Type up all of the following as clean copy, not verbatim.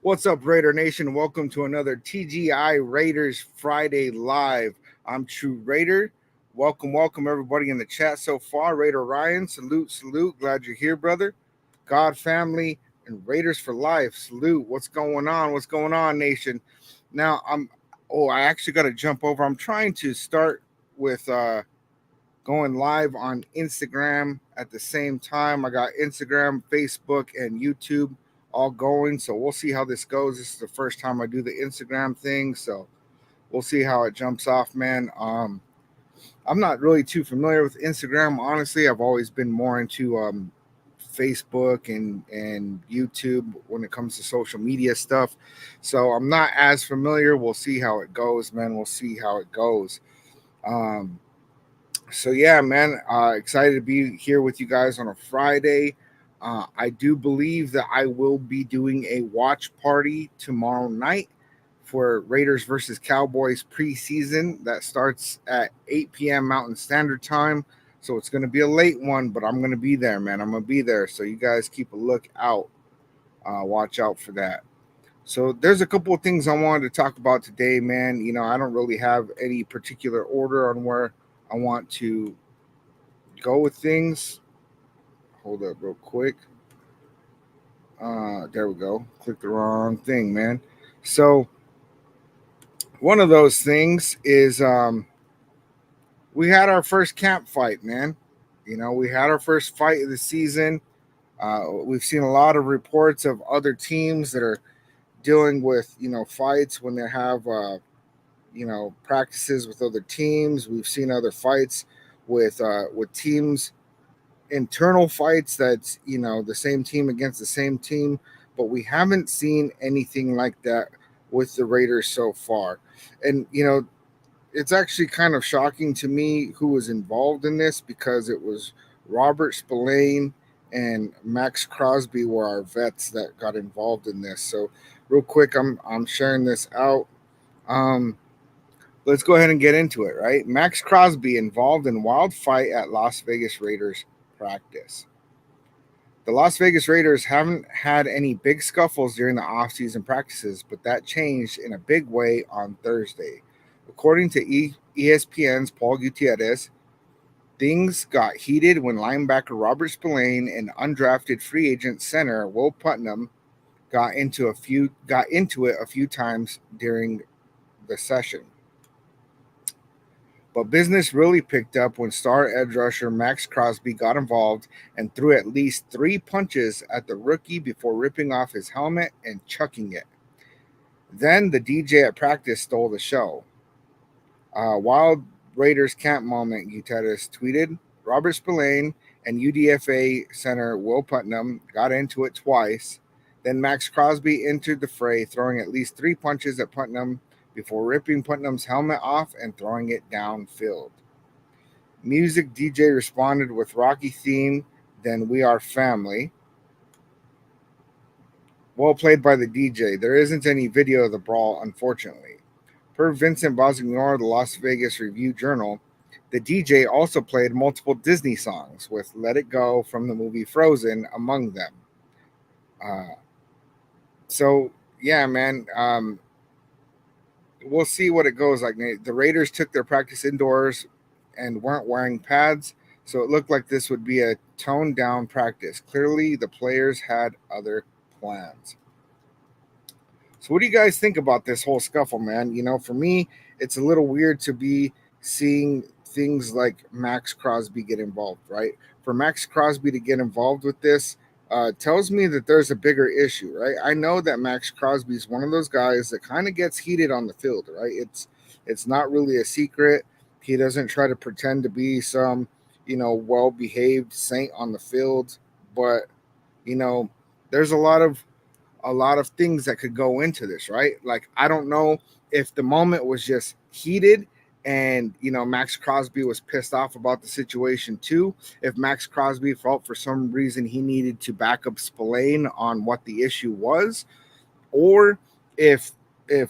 What's up, Raider Nation? Welcome to another TGI Raiders Friday Live. I'm True Raider. Welcome, everybody in the chat so far. Raider Ryan, salute. Glad you're here, brother. God family and Raiders for life, salute. What's going on? Nation? Now, I actually got to jump over. I'm trying to start with going live on Instagram at the same time. I got Instagram, Facebook, and YouTube all going. So we'll see how this goes. This is the first time I do the Instagram thing. So we'll see how it jumps off, man. I'm not really too familiar with Instagram. Honestly, I've always been more into Facebook and YouTube when it comes to social media stuff. So I'm not as familiar. We'll see how it goes, man. We'll see how it goes. Um, so yeah, man, excited to be here with you guys on a Friday. I do believe that I will be doing a watch party tomorrow night for Raiders versus Cowboys preseason. That starts at 8 p.m. Mountain Standard Time. So it's going to be a late one, but I'm going to be there, man. I'm going to be there. So you guys keep a look out. Watch out for that. So there's a couple of things I wanted to talk about today, man. I don't really have any particular order on where I want to go with things. Hold up real quick. There we go. Click the wrong thing, man. So one of those things is we had our first camp fight, man. We had our first fight of the season. We've seen a lot of reports of other teams that are dealing with, fights when they have, practices with other teams. We've seen other fights with teams, internal fights that's, the same team against the same team. But we haven't seen anything like that with the Raiders so far. And, it's actually kind of shocking to me who was involved in this, because it was Robert Spillane and Max Crosby were our vets that got involved in this. So real quick, I'm sharing this out. Let's go ahead and get into it, right? Max Crosby involved in wild fight at Las Vegas Raiders practice. The Las Vegas Raiders haven't had any big scuffles during the offseason practices, but that changed in a big way on Thursday. According to ESPN's Paul Gutierrez, things got heated when linebacker Robert Spillane and undrafted free agent center Will Putnam got into it a few times during the session. But business really picked up when star edge rusher Max Crosby got involved and threw at least 3 punches at the rookie before ripping off his helmet and chucking it. Then the DJ at practice stole the show. Wild Raiders camp moment, Gutierrez tweeted. Robert Spillane and UDFA center Will Putnam got into it twice. Then Max Crosby entered the fray, throwing at least 3 punches at Putnam before ripping Putnam's helmet off and throwing it downfield. Music DJ responded with Rocky theme, Then We Are Family. Well played by the DJ. There isn't any video of the brawl, unfortunately. Per Vincent Bonsignor, the Las Vegas Review-Journal, the DJ also played multiple Disney songs, with Let It Go from the movie Frozen among them. So, yeah, man, we'll see what it goes like. The Raiders took their practice indoors and weren't wearing pads, so it looked like this would be a toned-down practice. Clearly, the players had other plans. So what do you guys think about this whole scuffle, man? For me, it's a little weird to be seeing things like Max Crosby get involved, right? For Max Crosby to get involved with this tells me that there's a bigger issue, right? I know that Max Crosby is one of those guys that kind of gets heated on the field, right? It's not really a secret. He doesn't try to pretend to be some, well-behaved saint on the field, but there's a lot of things that could go into this, right? Like, I don't know if the moment was just heated and, Max Crosby was pissed off about the situation too. If Max Crosby felt for some reason he needed to back up Spillane on what the issue was, or if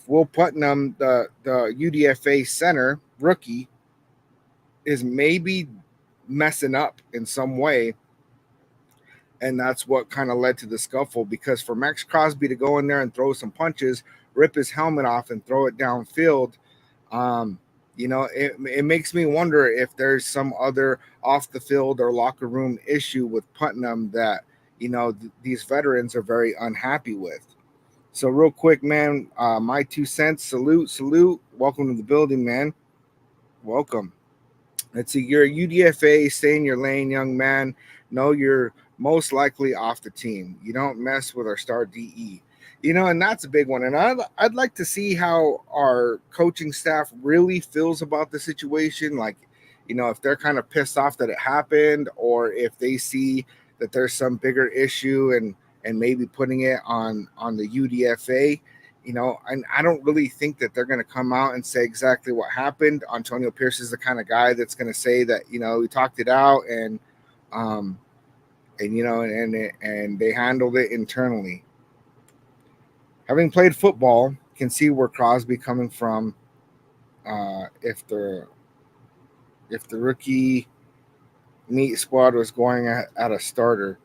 Will Putnam, the UDFA center rookie, is maybe messing up in some way And that's what kind of led to the scuffle, because for Max Crosby to go in there and throw some punches, rip his helmet off and throw it downfield, um, it makes me wonder if there's some other off the field or locker room issue with Putnam that, these veterans are very unhappy with. So real quick, man, my 2 cents, salute. Welcome to the building, man. Welcome. Let's see, you're a UDFA, stay in your lane, young man. No, you're most likely off the team. You don't mess with our star DE. And that's a big one. And I'd like to see how our coaching staff really feels about the situation. Like, if they're kind of pissed off that it happened, or if they see that there's some bigger issue and maybe putting it on the UDFA. And I don't really think that they're going to come out and say exactly what happened. Antonio Pierce is the kind of guy that's going to say that, we talked it out um, and they handled it internally. Having played football, can see where Crosby coming from. If the rookie meat squad was going at a starter.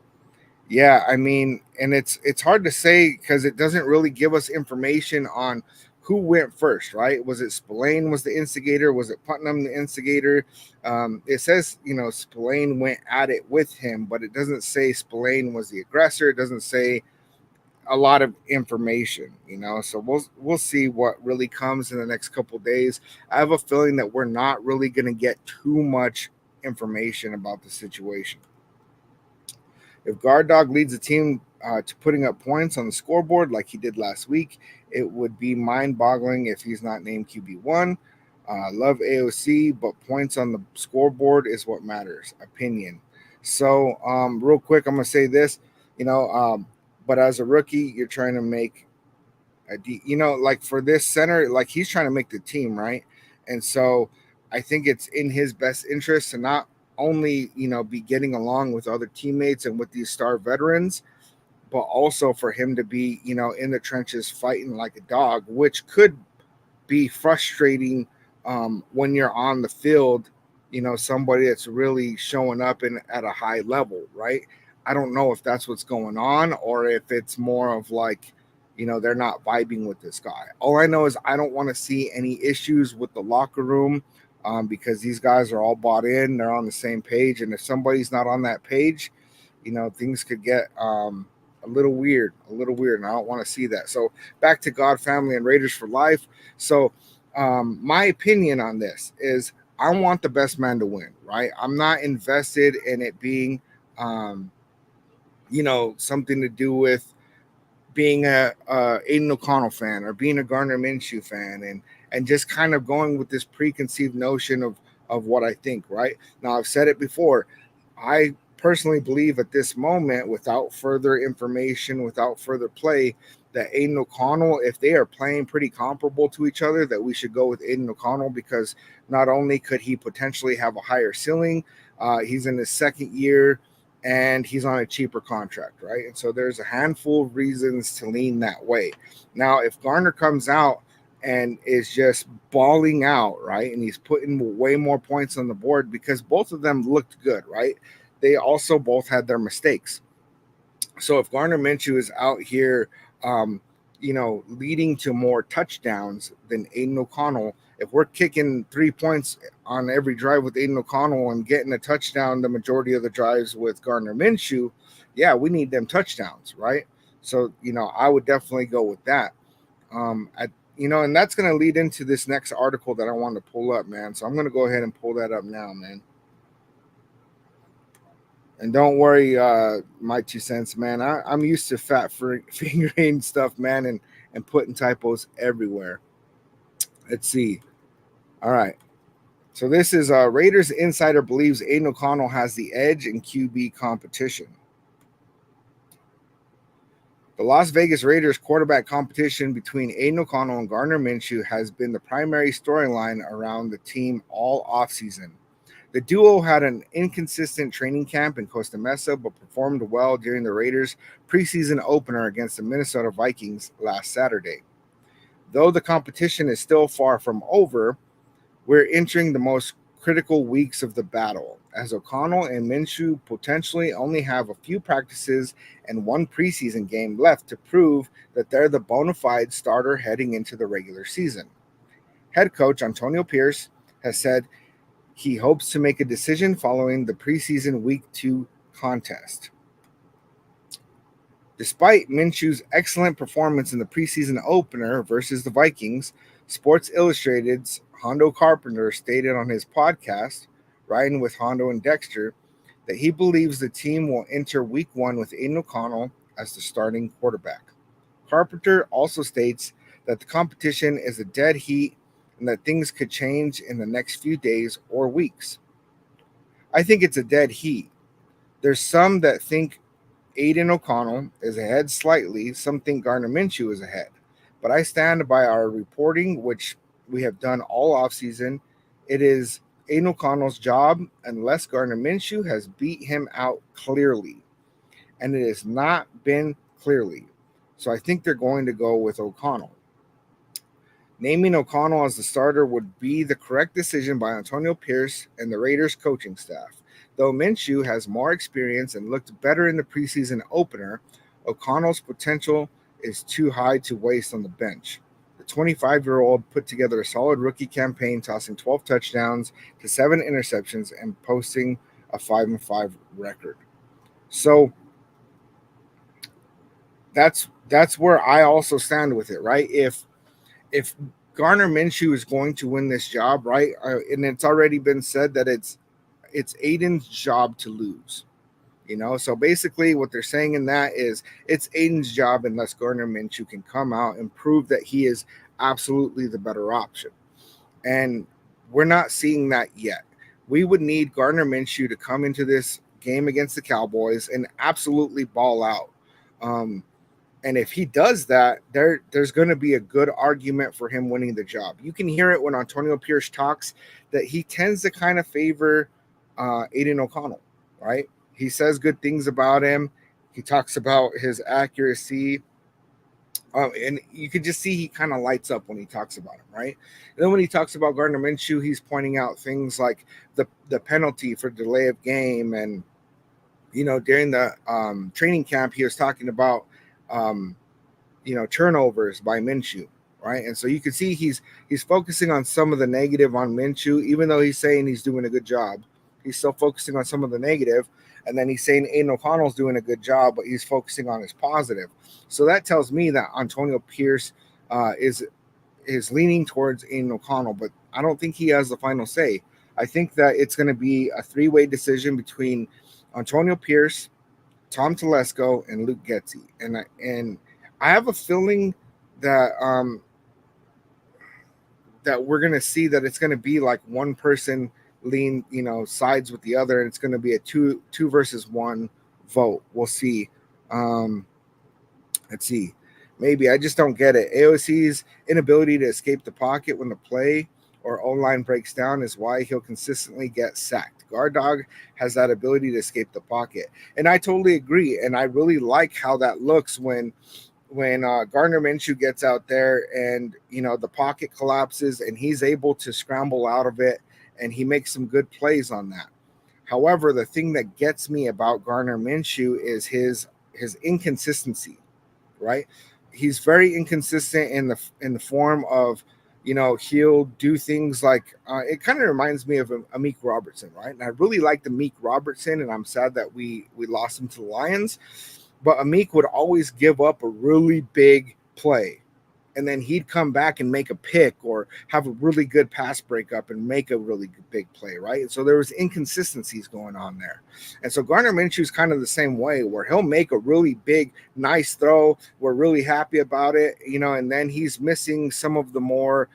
Yeah, I mean, and it's hard to say because it doesn't really give us information on who went first, right? Was it Spillane was the instigator? Was it Putnam the instigator? It says, Spillane went at it with him, but it doesn't say Spillane was the aggressor. It doesn't say a lot of information. So we'll see what really comes in the next couple of days. I have a feeling that we're not really going to get too much information about the situation. If Guard Dog leads the team to putting up points on the scoreboard like he did last week, it would be mind-boggling if he's not named QB1. Love AOC, but points on the scoreboard is what matters. Opinion. So, real quick, I'm gonna say this. But as a rookie, you're trying to make like for this center, like he's trying to make the team, right? And so, I think it's in his best interest to not only be getting along with other teammates and with these star veterans, but also for him to be in the trenches fighting like a dog, which could be frustrating when you're on the field. Somebody that's really showing up at a high level, right? I don't know if that's what's going on, or if it's more of like, they're not vibing with this guy. All I know is I don't want to see any issues with the locker room, because these guys are all bought in. They're on the same page. And if somebody's not on that page, things could get a little weird. And I don't want to see that. So back to God, family, and Raiders for life. So my opinion on this is I want the best man to win, right? I'm not invested in it being, something to do with being a Aiden O'Connell fan or being a Gardner Minshew fan, and just kind of going with this preconceived notion of what I think, right? Now, I've said it before. I personally believe at this moment, without further information, without further play, that Aiden O'Connell, if they are playing pretty comparable to each other, that we should go with Aiden O'Connell, because not only could he potentially have a higher ceiling, he's in his second year, and he's on a cheaper contract, right? And so there's a handful of reasons to lean that way. Now, if Garner comes out and is just balling out, right, and he's putting way more points on the board, because both of them looked good, right? They also both had their mistakes. So if Gardner Minshew is out here, leading to more touchdowns than Aiden O'Connell, if we're kicking 3 points on every drive with Aiden O'Connell and getting a touchdown the majority of the drives with Gardner Minshew, yeah, we need them touchdowns, right? So, I would definitely go with that. And that's going to lead into this next article that I want to pull up, man. So I'm going to go ahead and pull that up now, man. And don't worry, my 2 cents, man. I'm used to fat fingering stuff, man, and putting typos everywhere. Let's see. All right. So this is Raiders insider believes Aiden O'Connell has the edge in QB competition. The Las Vegas Raiders quarterback competition between Aiden O'Connell and Gardner Minshew has been the primary storyline around the team all offseason. The duo had an inconsistent training camp in Costa Mesa, but performed well during the Raiders' preseason opener against the Minnesota Vikings last Saturday. Though the competition is still far from over, we're entering the most critical weeks of the battle, as O'Connell and Minshew potentially only have a few practices and one preseason game left to prove that they're the bona fide starter heading into the regular season. Head coach Antonio Pierce has said he hopes to make a decision following the preseason Week 2 contest. Despite Minshew's excellent performance in the preseason opener versus the Vikings, Sports Illustrated's Hondo Carpenter stated on his podcast, Riding with Hondo and Dexter, that he believes the team will enter Week 1 with Aiden O'Connell as the starting quarterback. Carpenter also states that the competition is a dead heat and that things could change in the next few days or weeks. I think it's a dead heat. There's some that think Aiden O'Connell is ahead slightly. Some think Gardner Minshew is ahead. But I stand by our reporting, which we have done all offseason. It is Aiden O'Connell's job unless Gardner Minshew has beat him out clearly. And it has not been clearly. So I think they're going to go with O'Connell. Naming O'Connell as the starter would be the correct decision by Antonio Pierce and the Raiders coaching staff. Though Minshew has more experience and looked better in the preseason opener, O'Connell's potential is too high to waste on the bench. The 25-year-old put together a solid rookie campaign, tossing 12 touchdowns to 7 interceptions and posting a 5-5 record. So that's where I also stand with it, right? If Gardner Minshew is going to win this job, right, and it's already been said that it's Aiden's job to lose. So basically what they're saying in that is it's Aiden's job unless Gardner Minshew can come out and prove that he is absolutely the better option. And we're not seeing that yet. We would need Gardner Minshew to come into this game against the Cowboys and absolutely ball out. And if he does that, there's going to be a good argument for him winning the job. You can hear it when Antonio Pierce talks that he tends to kind of favor Aiden O'Connell, right? He says good things about him. He talks about his accuracy. And you can just see he kind of lights up when he talks about him, right? And then when he talks about Gardner Minshew, he's pointing out things like the penalty for delay of game. And, during the training camp, he was talking about, turnovers by Minshew, right? And so you can see he's focusing on some of the negative on Minshew, even though he's saying he's doing a good job. He's still focusing on some of the negative, and then he's saying Aiden O'Connell's doing a good job, but he's focusing on his positive. So that tells me that Antonio Pierce is leaning towards Aiden O'Connell, but I don't think he has the final say. I think that it's going to be a 3-way decision between Antonio Pierce, Tom Telesco, and Luke Getsy. And I have a feeling that that we're going to see that it's going to be like one person sides with the other, and it's going to be a two versus one vote. We'll see. Let's see. Maybe I just don't get it. AOC's inability to escape the pocket when the play or O-line breaks down is why he'll consistently get sacked. Guard Dog has that ability to escape the pocket, and I totally agree. And I really like how that looks when Gardner Minshew gets out there and the pocket collapses and he's able to scramble out of it. And he makes some good plays on that. However, the thing that gets me about Gardner Minshew is his inconsistency, right? He's very inconsistent in the form of, he'll do things like it kind of reminds me of Amik Robertson, right? And I really like Amik Robertson, and I'm sad that we lost him to the Lions. But Amik would always give up a really big play, and then he'd come back and make a pick or have a really good pass breakup and make a really big play, right? And so there was inconsistencies going on there. And so Gardner Minshew is kind of the same way, where he'll make a really big, nice throw. We're really happy about it, and then he's missing some of the more,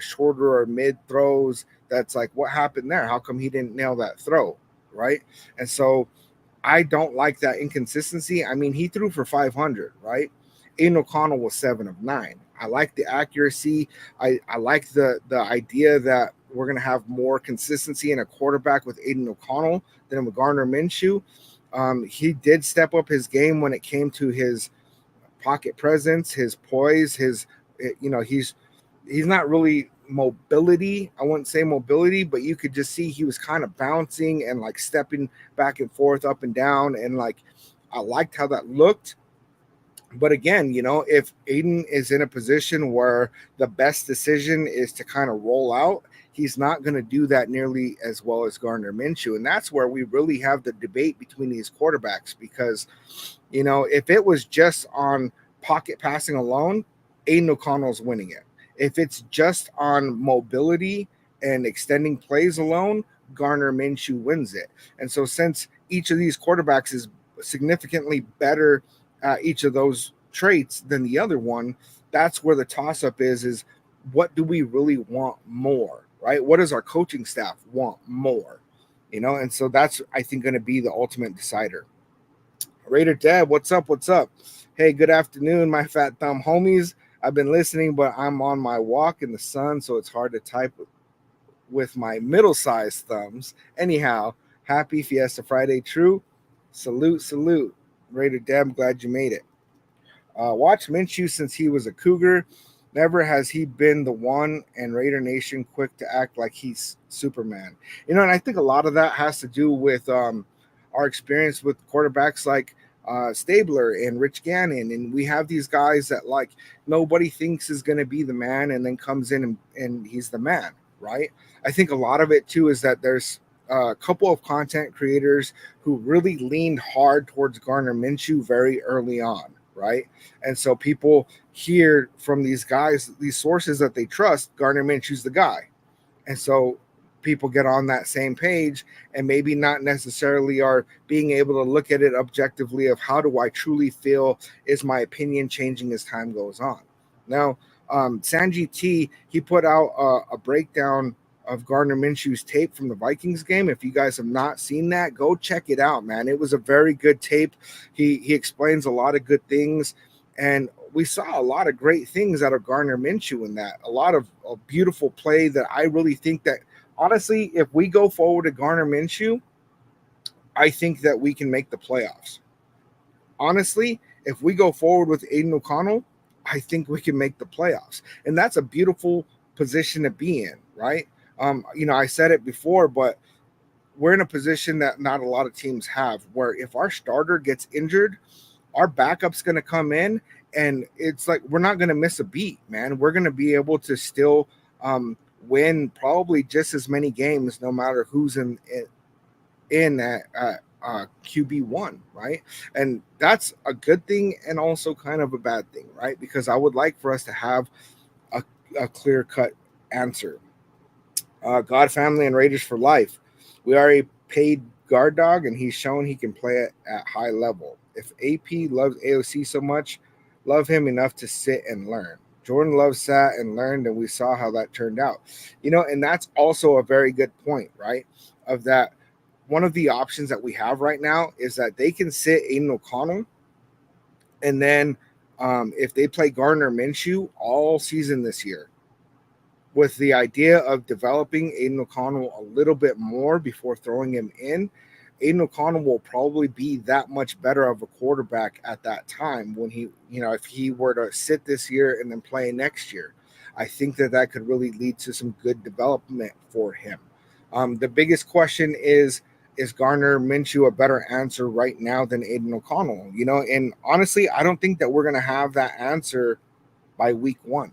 shorter or mid throws. That's like, what happened there? How come he didn't nail that throw, right? And so I don't like that inconsistency. I mean, he threw for 500, right? Aiden O'Connell was 7 of 9. I like the accuracy. I like the idea that we're going to have more consistency in a quarterback with Aiden O'Connell than with Gardner Minshew. He did step up his game when it came to his pocket presence, his poise, he's he's not really mobility. I wouldn't say mobility, but you could just see he was kind of bouncing and like stepping back and forth, up and down, and like I liked how that looked. But again, if Aiden is in a position where the best decision is to kind of roll out, he's not going to do that nearly as well as Gardner Minshew. And that's where we really have the debate between these quarterbacks because, if it was just on pocket passing alone, Aiden O'Connell's winning it. If it's just on mobility and extending plays alone, Garner Minshew wins it. And so since each of these quarterbacks is significantly better each of those traits than the other one, that's where the toss up is what do we really want more, right? What does our coaching staff want more? And so that's I think going to be the ultimate decider. Raider Dad, what's up? What's up? Hey, good afternoon, my fat thumb homies. I've been listening, but I'm on my walk in the sun, so it's hard to type with my middle-sized thumbs. Anyhow, happy Fiesta Friday, true. Salute, salute. Raider Dad, I'm glad you made it. Watch Minshew since he was a Cougar. Never has he been the one, and Raider Nation quick to act like he's Superman. And I think a lot of that has to do with our experience with quarterbacks like Stabler and Rich Gannon. And we have these guys that like nobody thinks is going to be the man and then comes in and he's the man, right? I think a lot of it too is that there's a couple of content creators who really leaned hard towards Gardner Minshew very early on, right? And so people hear from these guys, these sources that they trust, Gardner Minshew's the guy. And so people get on that same page and maybe not necessarily are being able to look at it objectively of how do I truly feel, is my opinion changing as time goes on. Now, Sanji T, he put out a breakdown of Gardner Minshew's tape from the Vikings game. If you guys have not seen that, go check it out, man. It was a very good tape. He explains a lot of good things, and we saw a lot of great things out of Gardner Minshew in that. A lot of a beautiful play that I really think that, honestly, if we go forward to Gardner Minshew, I think that we can make the playoffs. Honestly, if we go forward with Aiden O'Connell, I think we can make the playoffs. And that's a beautiful position to be in, right? I said it before, but we're in a position that not a lot of teams have, where if our starter gets injured, our backup's going to come in, and it's like we're not going to miss a beat, man. We're going to be able to still win probably just as many games, no matter who's in at QB1, right? And that's a good thing and also kind of a bad thing, right? Because I would like for us to have a clear-cut answer. God, family, and Raiders for life. We are a paid guard dog, and he's shown he can play it at high level. If AP loves AOC so much, love him enough to sit and learn. Jordan Love sat and learned, and we saw how that turned out. And that's also a very good point, right? Of that, one of the options that we have right now is that they can sit Aiden O'Connell, and then if they play Gardner Minshew all season this year, with the idea of developing Aiden O'Connell a little bit more before throwing him in, Aiden O'Connell will probably be that much better of a quarterback at that time when he, if he were to sit this year and then play next year. I think that could really lead to some good development for him. The biggest question is Gardner Minshew a better answer right now than Aiden O'Connell? And honestly, I don't think that we're going to have that answer by week 1.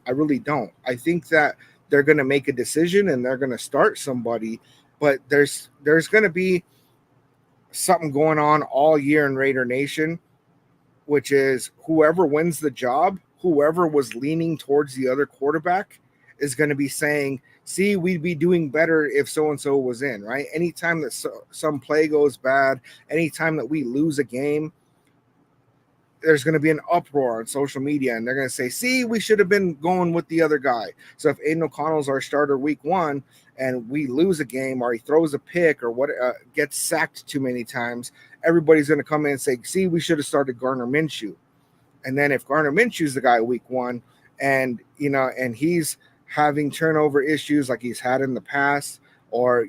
I really don't. I think that they're going to make a decision and they're going to start somebody, but there's going to be something going on all year in Raider Nation, which is whoever wins the job, whoever was leaning towards the other quarterback is going to be saying, see, we'd be doing better if so-and-so was in, right? Anytime that some play goes bad, anytime that we lose a game, there's going to be an uproar on social media, and they're going to say, see, we should have been going with the other guy. So if Aiden O'Connell's our starter week 1 and we lose a game or he throws a pick or what gets sacked too many times, everybody's going to come in and say, see, we should have started Gardner Minshew. And then if Gardner Minshew's the guy week 1 and, and he's having turnover issues like he's had in the past, or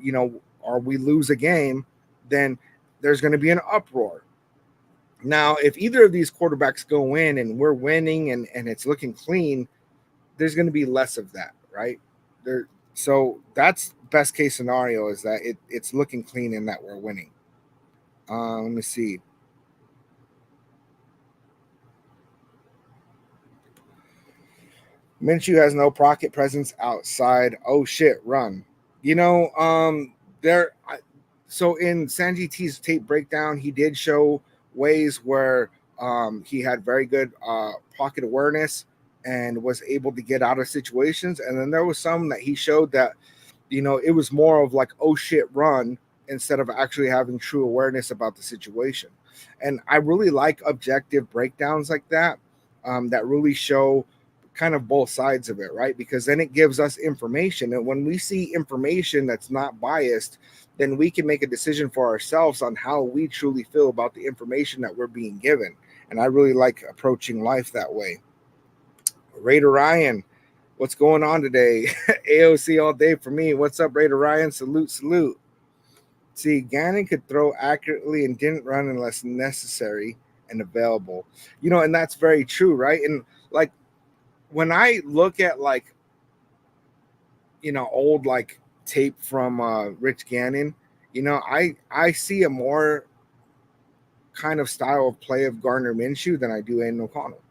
we lose a game, then there's going to be an uproar. Now, if either of these quarterbacks go in and we're winning and it's looking clean, there's going to be less of that, right? There. So that's best case scenario is that it's looking clean and that we're winning. Let me see. Minshew has no pocket presence outside. Oh shit, run. You know, there. So in Sanji T's tape breakdown, he did show ways where he had very good pocket awareness and was able to get out of situations. And then there was some that he showed that, it was more of like, oh shit, run, instead of actually having true awareness about the situation. And I really like objective breakdowns like that, that really show kind of both sides of it, right? Because then it gives us information. And when we see information that's not biased, then we can make a decision for ourselves on how we truly feel about the information that we're being given. And I really like approaching life that way. Raider Ryan, what's going on today? AOC all day for me. What's up, Raider Ryan? Salute, salute. See, Gannon could throw accurately and didn't run unless necessary and available. And that's very true, right? And like when I look at like, old like tape from Rich Gannon, I see a more kind of style of play of Gardner Minshew than I do Aiden O'Connell,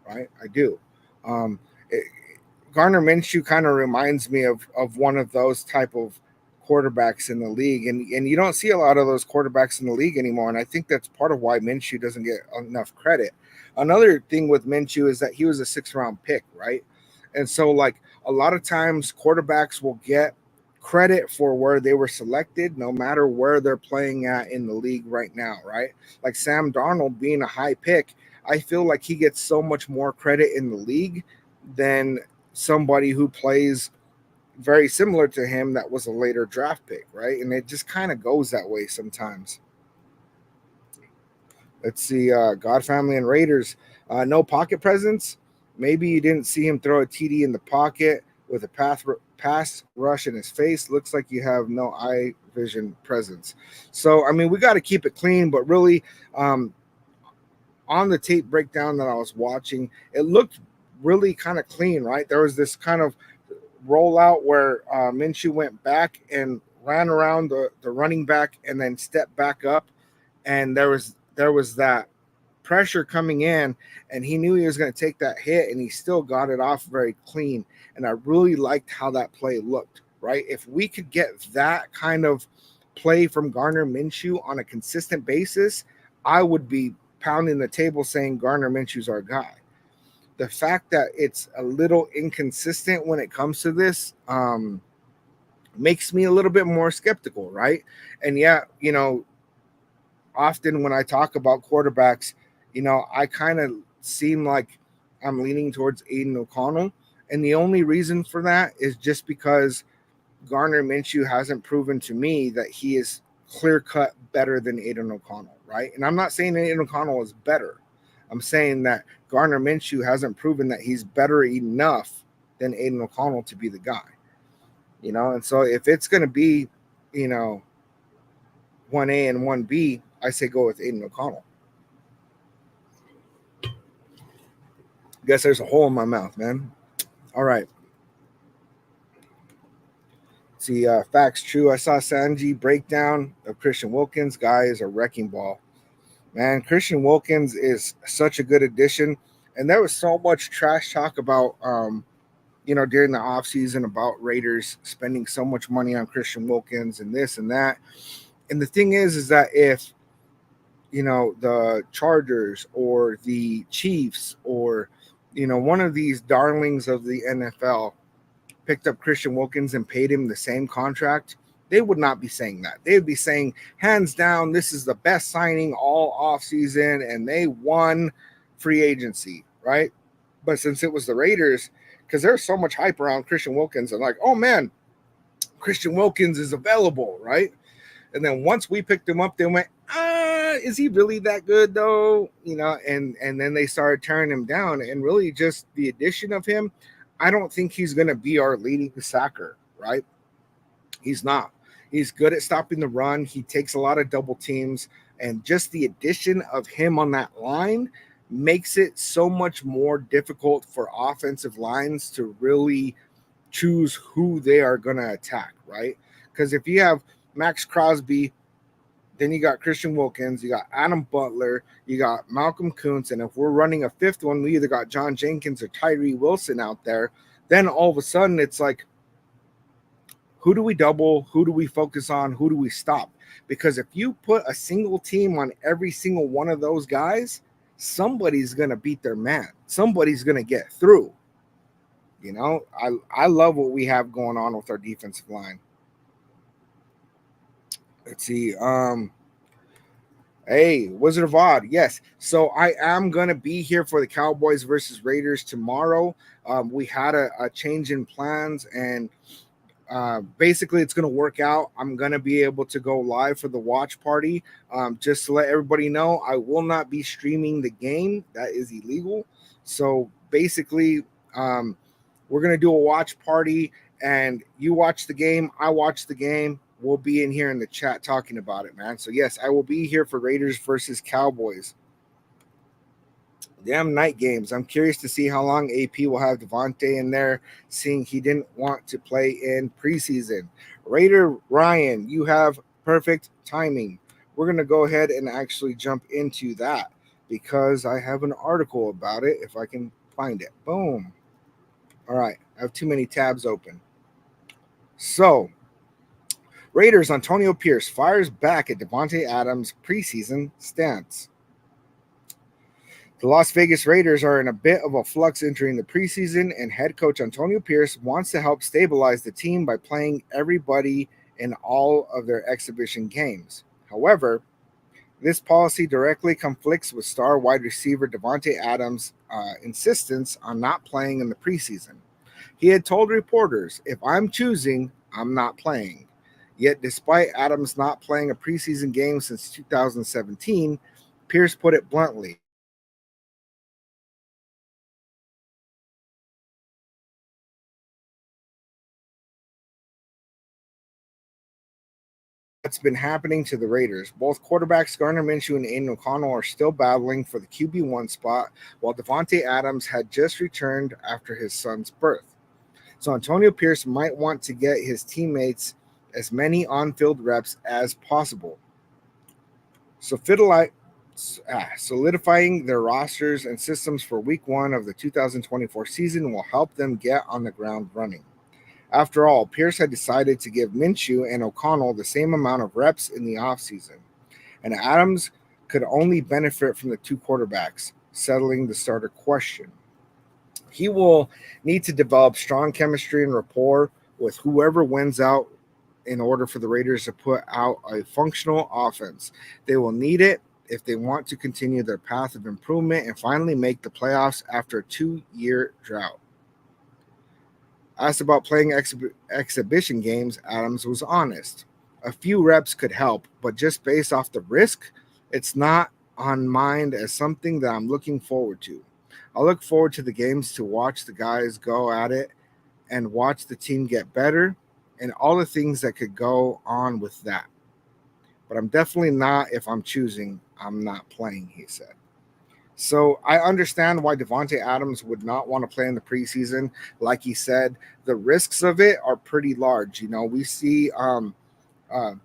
right? I do. Um, it, Gardner Minshew kind of reminds me of one of those type of quarterbacks in the league, and you don't see a lot of those quarterbacks in the league anymore, and I think that's part of why Minshew doesn't get enough credit. Another thing with Minshew is that he was a 6th-round pick, right? And so like a lot of times quarterbacks will get credit for where they were selected no matter where they're playing at in the league right now, right? Like Sam Darnold being a high pick, I feel like he gets so much more credit in the league than somebody who plays very similar to him that was a later draft pick, right? And it just kind of goes that way sometimes. Let's see, God Family and Raiders. No pocket presence. Maybe you didn't see him throw a TD in the pocket with a pass rush in his face. Looks like you have no eye vision presence. So, I mean, we got to keep it clean, but really, on the tape breakdown that I was watching, it looked really kind of clean, right? There was this kind of rollout where Minshew went back and ran around the running back and then stepped back up, and there was that pressure coming in, and he knew he was going to take that hit, and he still got it off very clean. And I really liked how that play looked, right? If we could get that kind of play from Gardner Minshew on a consistent basis, I would be pounding the table saying Gardner Minshew's our guy. The fact that it's a little inconsistent when it comes to this makes me a little bit more skeptical, right? And yeah, often when I talk about quarterbacks, I kind of seem like I'm leaning towards Aiden O'Connell. And the only reason for that is just because Gardner Minshew hasn't proven to me that he is clear-cut better than Aiden O'Connell, right? And I'm not saying Aiden O'Connell is better. I'm saying that Gardner Minshew hasn't proven that he's better enough than Aiden O'Connell to be the guy. And so if it's going to be, 1A and 1B, I say go with Aiden O'Connell. Guess there's a hole in my mouth, man. All right. See, facts true. I saw Sanji breakdown of Christian Wilkins. Guy is a wrecking ball. Man, Christian Wilkins is such a good addition. And there was so much trash talk about, during the offseason about Raiders spending so much money on Christian Wilkins and this and that. And the thing is that if, the Chargers or the Chiefs or, one of these darlings of the NFL picked up Christian Wilkins and paid him the same contract, they would not be saying that. They would be saying, hands down, this is the best signing all offseason, and they won free agency, right? But since it was the Raiders, because there's so much hype around Christian Wilkins, and like, oh man, Christian Wilkins is available, right? And then once we picked him up, they went, is he really that good though? And then they started tearing him down. And really just the addition of him, I don't think he's going to be our leading sacker, right? He's not. He's good at stopping the run. He takes a lot of double teams. And just the addition of him on that line makes it so much more difficult for offensive lines to really choose who they are going to attack, right? Because if you have Max Crosby, then you got Christian Wilkins, you got Adam Butler, you got Malcolm Kuntz, and if we're running a fifth one, we either got John Jenkins or Tyree Wilson out there. Then all of a sudden, it's like, who do we double? Who do we focus on? Who do we stop? Because if you put a single team on every single one of those guys, somebody's going to beat their man. Somebody's going to get through. You know, I love what we have going on with our defensive line. Let's see. Hey, Wizard of Odd. Yes. So I am going to be here for the Cowboys versus Raiders tomorrow. We had a change in plans, and basically it's going to work out. I'm going to be able to go live for the watch party. Just to let everybody know, I will not be streaming the game. That is illegal. So basically, we're going to do a watch party, and you watch the game, I watch the game. We'll be in here in the chat talking about it, man. So, yes, I will be here for Raiders versus Cowboys. Damn night games. I'm curious to see how long AP will have Devontae in there, seeing he didn't want to play in preseason. Raider Ryan, you have perfect timing. We're going to go ahead and actually jump into that because I have an article about it if I can find it. Boom. All right. I have too many tabs open. So, Raiders Antonio Pierce fires back at Devontae Adams' preseason stance. The Las Vegas Raiders are in a bit of a flux entering the preseason, and head coach Antonio Pierce wants to help stabilize the team by playing everybody in all of their exhibition games. However, this policy directly conflicts with star wide receiver Devontae Adams' insistence on not playing in the preseason. He had told reporters, "If I'm choosing, I'm not playing." Yet, despite Adams not playing a preseason game since 2017, Pierce put it bluntly. What's been happening to the Raiders? Both quarterbacks Gardner Minshew and Aiden O'Connell are still battling for the QB1 spot, while Devontae Adams had just returned after his son's birth. So Antonio Pierce might want to get his teammates as many on-field reps as possible. So solidifying their rosters and systems for Week 1 of the 2024 season will help them get on the ground running. After all, Pierce had decided to give Minshew and O'Connell the same amount of reps in the offseason, and Adams could only benefit from the two quarterbacks, settling the starter question. He will need to develop strong chemistry and rapport with whoever wins out in order for the Raiders to put out a functional offense. They will need it if they want to continue their path of improvement and finally make the playoffs after a 2-year drought. Asked about playing exhibition games, Adams was honest. A few reps could help, but just based off the risk, it's not on mind as something that I'm looking forward to. I look forward to the games to watch the guys go at it and watch the team get better and all the things that could go on with that. But I'm definitely not, if I'm choosing, I'm not playing, he said. So I understand why Devontae Adams would not want to play in the preseason. Like he said, the risks of it are pretty large. You know, we see the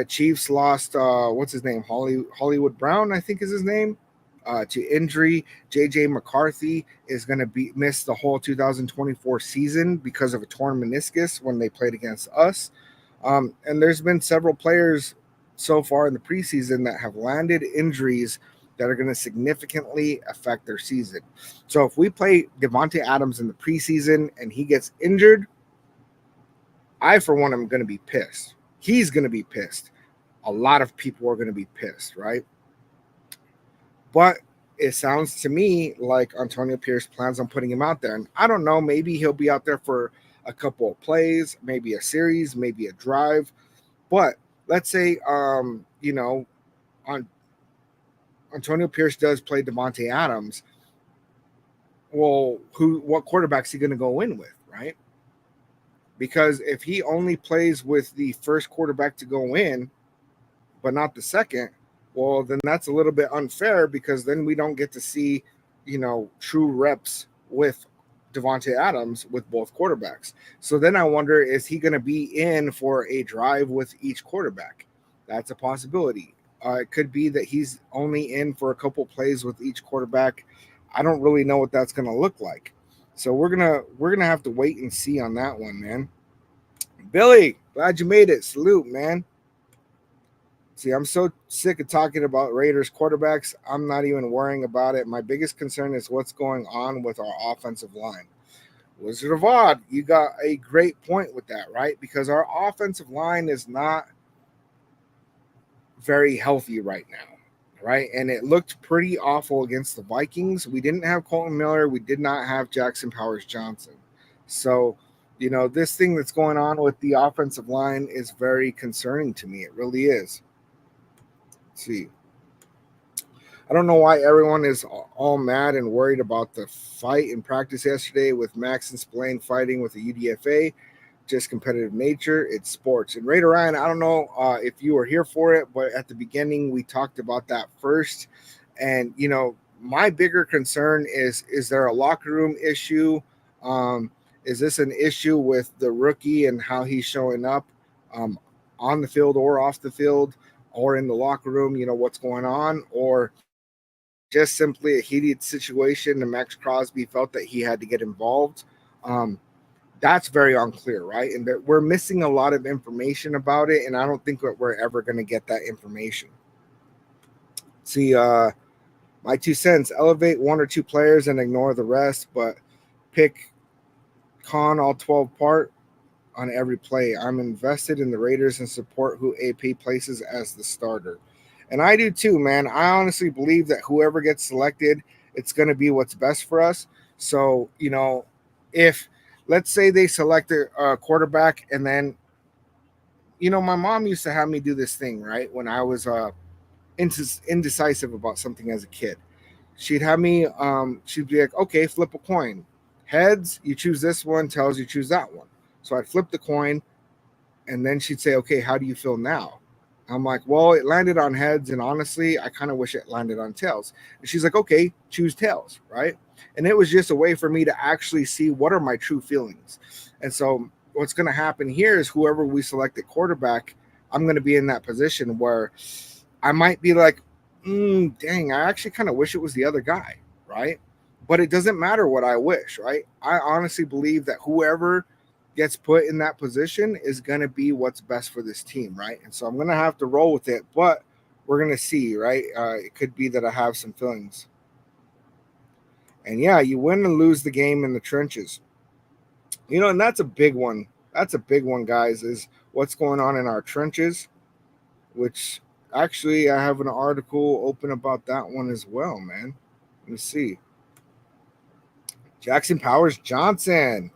Chiefs lost, what's his name? Hollywood Brown, I think is his name, to injury. J.J. McCarthy is going to miss the whole 2024 season because of a torn meniscus when they played against us. And there's been several players so far in the preseason that have landed injuries that are going to significantly affect their season. So if we play Devontae Adams in the preseason and he gets injured, I, for one, am going to be pissed. He's going to be pissed. A lot of people are going to be pissed, right? But it sounds to me like Antonio Pierce plans on putting him out there. And I don't know, maybe he'll be out there for a couple of plays, maybe a series, maybe a drive. But let's say, Antonio Pierce does play Devontae Adams. Well, what quarterback's he going to go in with, right? Because if he only plays with the first quarterback to go in, but not the second, Well, then that's a little bit unfair because then we don't get to see, true reps with Devontae Adams with both quarterbacks. So then I wonder, is he going to be in for a drive with each quarterback? That's a possibility. It could be that he's only in for a couple plays with each quarterback. I don't really know what that's going to look like. So we're gonna have to wait and see on that one, man. Billy, glad you made it. Salute, man. See, I'm so sick of talking about Raiders quarterbacks. I'm not even worrying about it. My biggest concern is what's going on with our offensive line. Wizard of Odd, you got a great point with that, right? Because our offensive line is not very healthy right now, right? And it looked pretty awful against the Vikings. We didn't have Colton Miller. We did not have Jackson Powers Johnson. So, this thing that's going on with the offensive line is very concerning to me. It really is. Let's see. I don't know why everyone is all mad and worried about the fight in practice yesterday with Max and Spillane fighting with the UDFA. Just competitive nature. It's sports. And Raider Ryan, I don't know if you were here for it, but at the beginning we talked about that first. And my bigger concern is there a locker room issue? Is this an issue with the rookie and how he's showing up on the field or off the field or in the locker room? What's going on? Or just simply a heated situation and Max Crosby felt that he had to get involved? That's very unclear, right? And that we're missing a lot of information about it, and I don't think that we're ever going to get that information. See, my 2 cents: elevate 1 or 2 players and ignore the rest, but pick all 12 part on every play. I'm invested in the Raiders and support who AP places as the starter. And I do too, man. I honestly believe that whoever gets selected, it's going to be what's best for us. So, if let's say they select a quarterback and then, my mom used to have me do this thing, right? When I was indecisive about something as a kid. She'd have me, she'd be like, okay, flip a coin. Heads, you choose this one, tails, you choose that one. So I'd flip the coin and then she'd say, okay, how do you feel now? I'm like, well, it landed on heads, and honestly, I kind of wish it landed on tails. And she's like, okay, choose tails, right? And it was just a way for me to actually see what are my true feelings. And so what's going to happen here is whoever we select at quarterback, I'm going to be in that position where I might be like, dang, I actually kind of wish it was the other guy, right? But it doesn't matter what I wish, right? I honestly believe that whoever gets put in that position is going to be what's best for this team, right? And so I'm going to have to roll with it, but we're going to see, right? It could be that I have some feelings. And yeah, you win and lose the game in the trenches. And that's a big one. That's a big one, guys, is what's going on in our trenches, which actually I have an article open about that one as well, man. Let me see. Jackson Powers Johnson.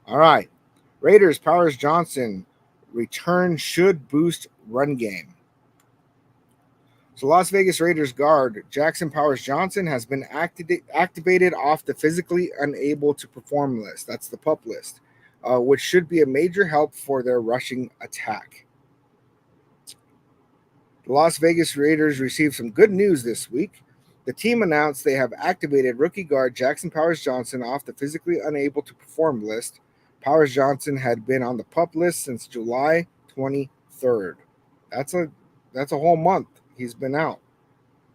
All right. Raiders Powers Johnson return should boost run game. So Las Vegas Raiders guard Jackson Powers Johnson has been activated off the physically unable to perform list. That's the PUP list, which should be a major help for their rushing attack. The Las Vegas Raiders received some good news this week. The team announced they have activated rookie guard Jackson Powers Johnson off the physically unable to perform list. Powers Johnson had been on the PUP list since July 23rd. That's a whole month he's been out.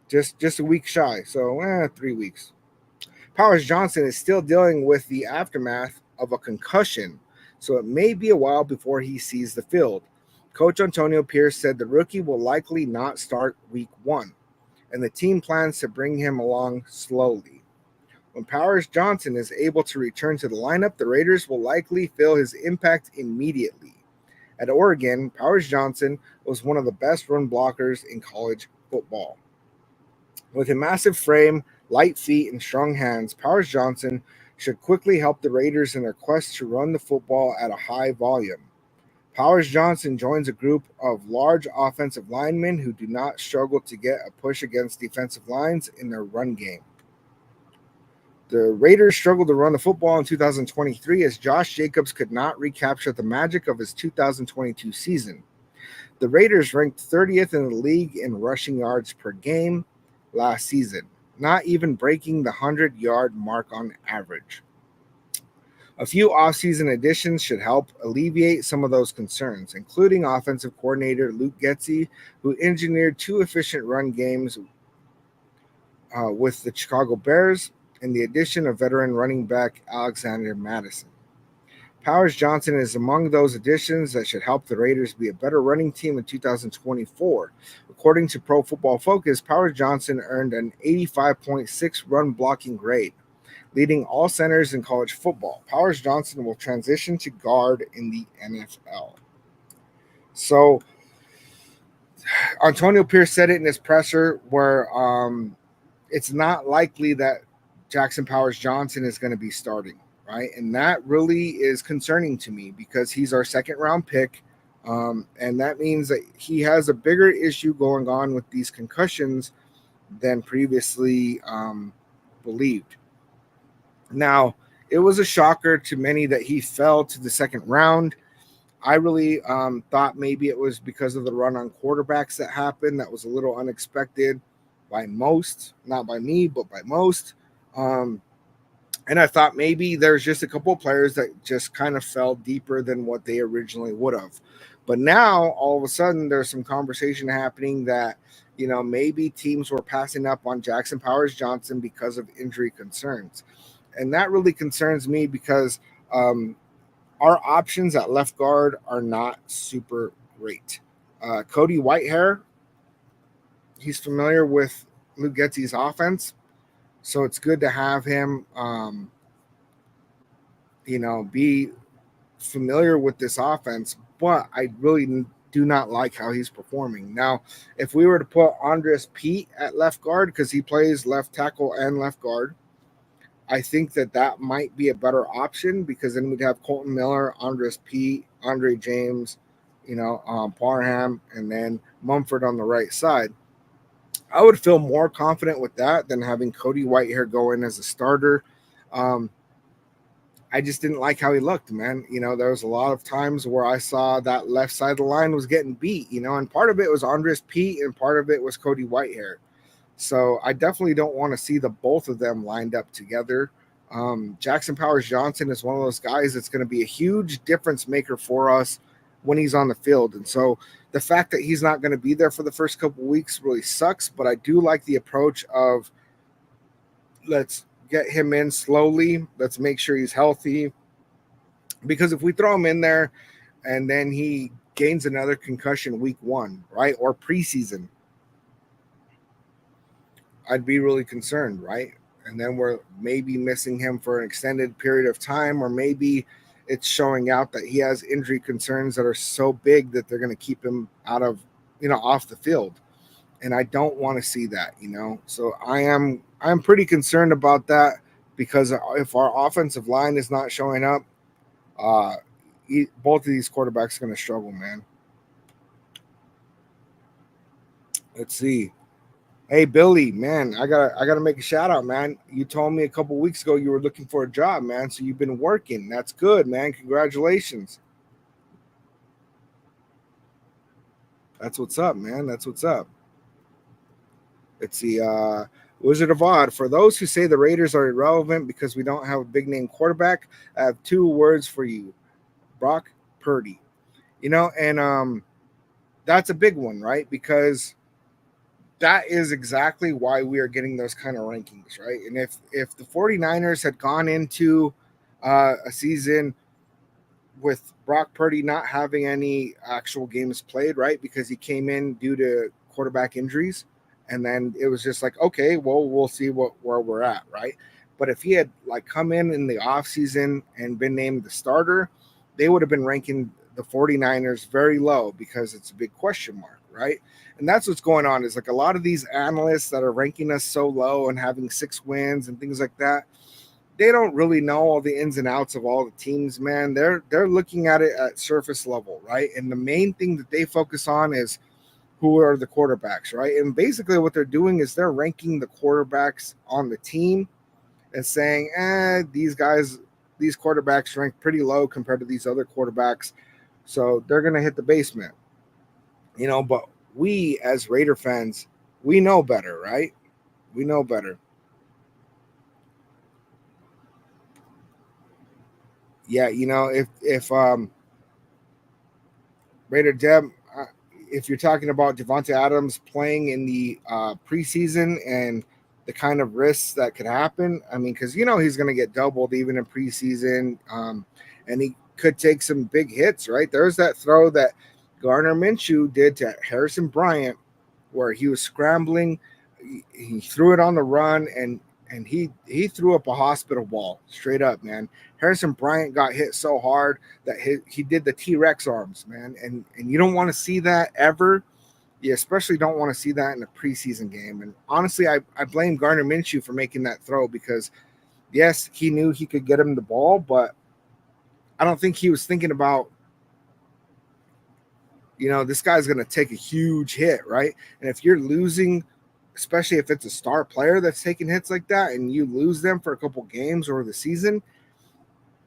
Just a week shy, so 3 weeks. Powers Johnson is still dealing with the aftermath of a concussion, so it may be a while before he sees the field. Coach Antonio Pierce said the rookie will likely not start week 1, and the team plans to bring him along slowly. When Powers Johnson is able to return to the lineup, the Raiders will likely feel his impact immediately. At Oregon, Powers Johnson was one of the best run blockers in college football. With a massive frame, light feet, and strong hands, Powers Johnson should quickly help the Raiders in their quest to run the football at a high volume. Powers Johnson joins a group of large offensive linemen who do not struggle to get a push against defensive lines in their run game. The Raiders struggled to run the football in 2023 as Josh Jacobs could not recapture the magic of his 2022 season. The Raiders ranked 30th in the league in rushing yards per game last season, not even breaking the 100-yard mark on average. A few offseason additions should help alleviate some of those concerns, including offensive coordinator Luke Getsy, who engineered 2 efficient run games with the Chicago Bears, and the addition of veteran running back Alexander Madison. Powers Johnson is among those additions that should help the Raiders be a better running team in 2024. According to Pro Football Focus, Powers Johnson earned an 85.6 run blocking grade, leading all centers in college football. Powers Johnson will transition to guard in the NFL. So Antonio Pierce said it in his presser where it's not likely that Jackson Powers Johnson is going to be starting, right? And that really is concerning to me because he's our second round pick. And that means that he has a bigger issue going on with these concussions than previously believed. Now, it was a shocker to many that he fell to the second round. I really thought maybe it was because of the run on quarterbacks that happened. That was a little unexpected by most, not by me, but by most. And I thought maybe there's just a couple of players that just kind of fell deeper than what they originally would have. But now, all of a sudden, there's some conversation happening that, maybe teams were passing up on Jackson Powers Johnson because of injury concerns. And that really concerns me because our options at left guard are not super great. Cody Whitehair, he's familiar with Luke Getsy's offense, so it's good to have him, be familiar with this offense. But I really do not like how he's performing. Now, if we were to put Andres Pete at left guard, because he plays left tackle and left guard, I think that might be a better option because then we'd have Colton Miller, Andres Pete, Andre James, Parham, and then Mumford on the right side. I would feel more confident with that than having Cody Whitehair go in as a starter. I just didn't like how he looked, man. There was a lot of times where I saw that left side of the line was getting beat, and part of it was Andres Pete and part of it was Cody Whitehair. So I definitely don't want to see the both of them lined up together. Jackson Powers Johnson is one of those guys that's going to be a huge difference maker for us when he's on the field. And so the fact that he's not going to be there for the first couple of weeks really sucks, but I do like the approach of let's get him in slowly. Let's make sure he's healthy. Because if we throw him in there and then he gains another concussion week 1, right, or preseason, I'd be really concerned, right? And then we're maybe missing him for an extended period of time, or maybe it's showing out that he has injury concerns that are so big that they're going to keep him out of, off the field. And I don't want to see that, So I'm pretty concerned about that because if our offensive line is not showing up, both of these quarterbacks are going to struggle, man. Let's see. Hey Billy, man, I gotta make a shout out, man. You told me a couple weeks ago you were looking for a job, man. So you've been working. That's good, man. Congratulations. That's what's up, man. That's what's up. Let's see. Wizard of Odd. For those who say the Raiders are irrelevant because we don't have a big name quarterback, I have 2 words for you: Brock Purdy. And that's a big one, right? Because that is exactly why we are getting those kind of rankings, right? And if the 49ers had gone into a season with Brock Purdy not having any actual games played, right, because he came in due to quarterback injuries, and then it was just like, okay, well, we'll see where we're at, right? But if he had come in the offseason and been named the starter, they would have been ranking the 49ers very low because it's a big question mark, right? And that's what's going on is a lot of these analysts that are ranking us so low and having 6 wins and things like that, they don't really know all the ins and outs of all the teams, man. They're looking at it at surface level, right? And the main thing that they focus on is who are the quarterbacks, right? And basically what they're doing is they're ranking the quarterbacks on the team and saying, these quarterbacks rank pretty low compared to these other quarterbacks, so they're going to hit the basement. But we as Raider fans, we know better, right? We know better. Yeah, if Raider Deb, if you're talking about Devontae Adams playing in the preseason and the kind of risks that could happen, I mean, because he's going to get doubled even in preseason, and he could take some big hits. Right, there's that throw that Gardner Minshew did to Harrison Bryant, where he was scrambling, he threw it on the run, and he threw up a hospital ball straight up, man. Harrison Bryant got hit so hard that he did the T-Rex arms, man, and you don't want to see that ever. You especially don't want to see that in a preseason game. And honestly, I blame Gardner Minshew for making that throw because yes, he knew he could get him the ball, but I don't think he was thinking about, this guy's going to take a huge hit, right? And if you're losing, especially if it's a star player that's taking hits like that and you lose them for a couple games or the season,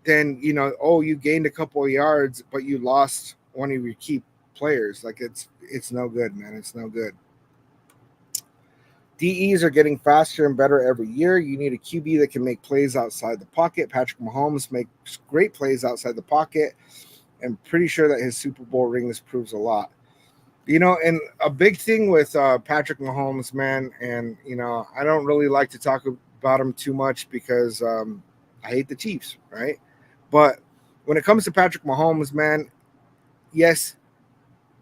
then, you gained a couple of yards, but you lost one of your key players. Like it's no good, man. It's no good. DEs are getting faster and better every year. You need a QB that can make plays outside the pocket. Patrick Mahomes makes great plays outside the pocket. I'm pretty sure that his Super Bowl rings proves a lot. And a big thing with Patrick Mahomes, man, and I don't really like to talk about him too much because I hate the Chiefs, right? But when it comes to Patrick Mahomes, man, yes,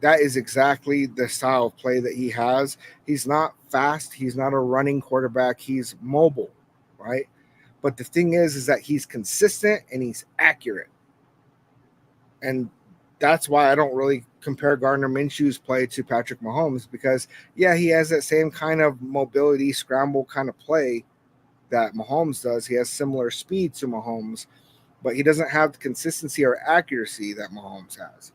that is exactly the style of play that he has. He's not fast. He's not a running quarterback. He's mobile, right? But the thing is that he's consistent and he's accurate. And that's why I don't really compare Gardner Minshew's play to Patrick Mahomes because, yeah, he has that same kind of mobility, scramble kind of play that Mahomes does. He has similar speed to Mahomes, but he doesn't have the consistency or accuracy that Mahomes has.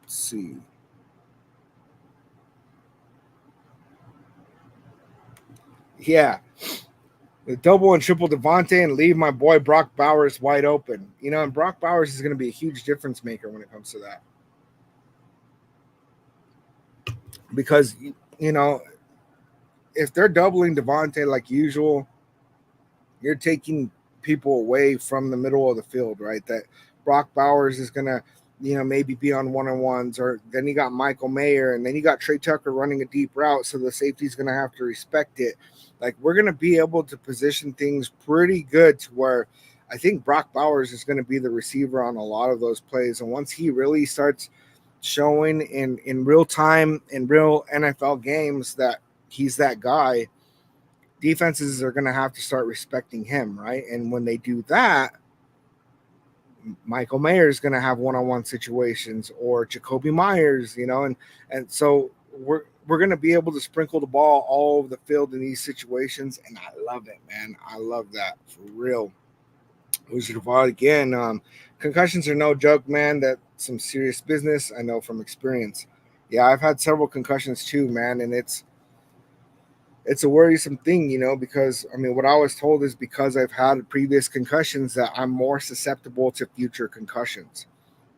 Let's see. Yeah, the double and triple Devontae and leave my boy Brock Bowers wide open. And Brock Bowers is going to be a huge difference maker when it comes to that because you know if they're doubling Devontae like usual, you're taking people away from the middle of the field, right? That Brock Bowers is gonna, maybe be on one-on-ones, or then you got Michael Mayer, and then you got Trey Tucker running a deep route, so the safety's gonna have to respect it. Like we're gonna be able to position things pretty good to where I think Brock Bowers is gonna be the receiver on a lot of those plays, and once he really starts showing in real time in real NFL games that he's that guy, defenses are going to have to start respecting him, right? And when they do that, Michael Mayer is going to have one-on-one situations, or Jacoby Myers, and so we're going to be able to sprinkle the ball all over the field in these situations, and I love it, man. I love that for real. Wizard of Oz again. Concussions are no joke, man. That's some serious business. I know from experience. Yeah, I've had several concussions too, man, and it's a worrisome thing, because I mean, what I was told is because I've had previous concussions that I'm more susceptible to future concussions.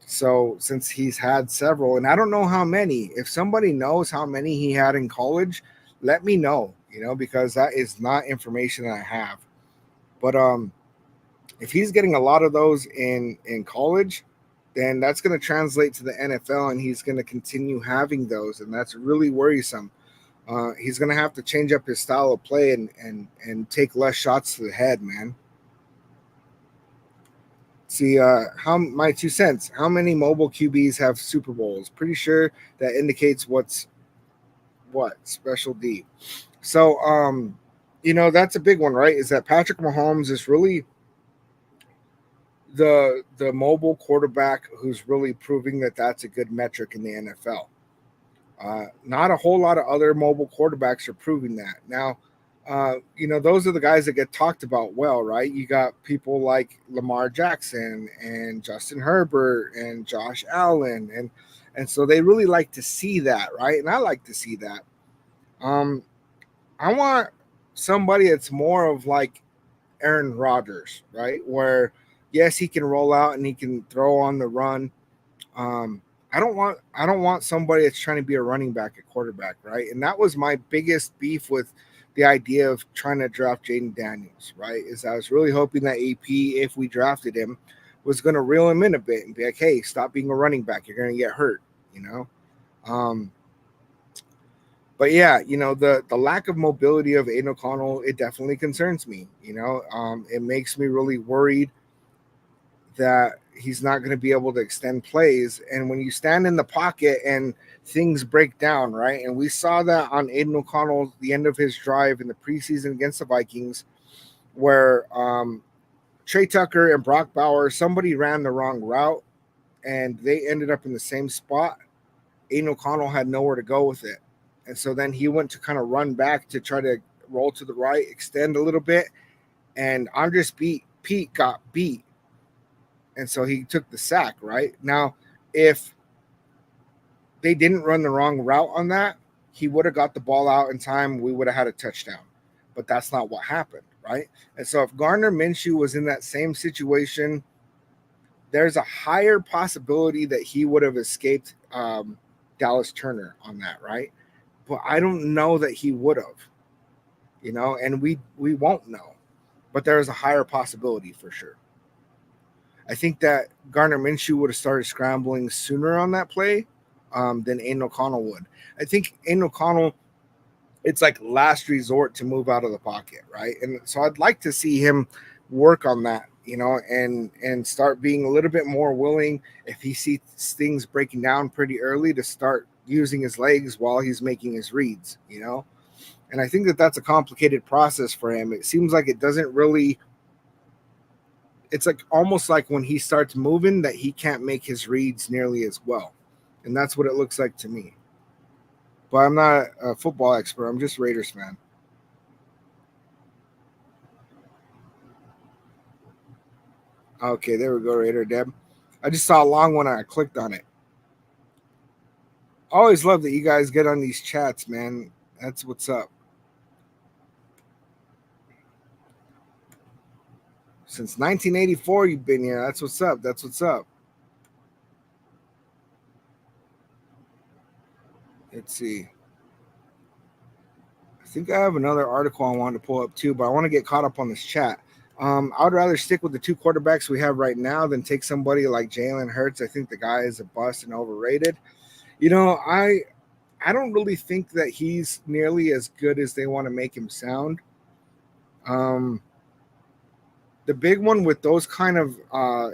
So since he's had several, and I don't know how many, if somebody knows how many he had in college, let me know, because that is not information that I have. But if he's getting a lot of those in college, then that's going to translate to the NFL, and he's going to continue having those, and that's really worrisome. He's gonna have to change up his style of play and take less shots to the head, man. See, how my 2 cents? How many mobile QBs have Super Bowls? Pretty sure that indicates what special D. So, that's a big one, right? Is that Patrick Mahomes is really the mobile quarterback who's really proving that that's a good metric in the NFL. Not a whole lot of other mobile quarterbacks are proving that. Now, those are the guys that get talked about well, right? You got people like Lamar Jackson and Justin Herbert and Josh Allen, and so they really like to see that, right? And I like to see that. Um, I want somebody that's more of like Aaron Rodgers, right? Where yes, he can roll out and he can throw on the run. Um, I don't want somebody that's trying to be a running back at quarterback, right? And that was my biggest beef with the idea of trying to draft Jaden Daniels, right? Is I was really hoping that AP, if we drafted him, was going to reel him in a bit and be like, hey, stop being a running back. You're going to get hurt, you know? Um, but yeah, the lack of mobility of Aiden O'Connell, it definitely concerns me. It makes me really worried that he's not going to be able to extend plays. And when you stand in the pocket and things break down, right? And we saw that on Aiden O'Connell, the end of his drive in the preseason against the Vikings, where Trey Tucker and Brock Bowers, somebody ran the wrong route and they ended up in the same spot. Aiden O'Connell had nowhere to go with it. And so then he went to kind of run back to try to roll to the right, extend a little bit. And Andres Pete got beat. And so he took the sack, right? Now, if they didn't run the wrong route on that, he would have got the ball out in time. We would have had a touchdown. But that's not what happened, right? And so if Gardner Minshew was in that same situation, there's a higher possibility that he would have escaped Dallas Turner on that, right? But I don't know that he would have, and we won't know. But there is a higher possibility for sure. I think that Gardner Minshew would have started scrambling sooner on that play than Aiden O'Connell would. I think Aiden O'Connell, it's like last resort to move out of the pocket, right? And so I'd like to see him work on that, and start being a little bit more willing if he sees things breaking down pretty early to start using his legs while he's making his reads. And I think that that's a complicated process for him. It seems like it doesn't really. It's like almost like when he starts moving that he can't make his reads nearly as well. And that's what it looks like to me. But I'm not a football expert. I'm just Raiders fan. Okay, there we go, Raider Deb. I just saw a long one and I clicked on it. I always love that you guys get on these chats, man. That's what's up. Since 1984, you've been here. That's what's up. That's what's up. Let's see. I think I have another article I wanted to pull up too, but I want to get caught up on this chat. I would rather stick with the two quarterbacks we have right now than take somebody like Jalen Hurts. I think the guy is a bust and overrated. I don't really think that he's nearly as good as they want to make him sound. Um, the big one with those kind of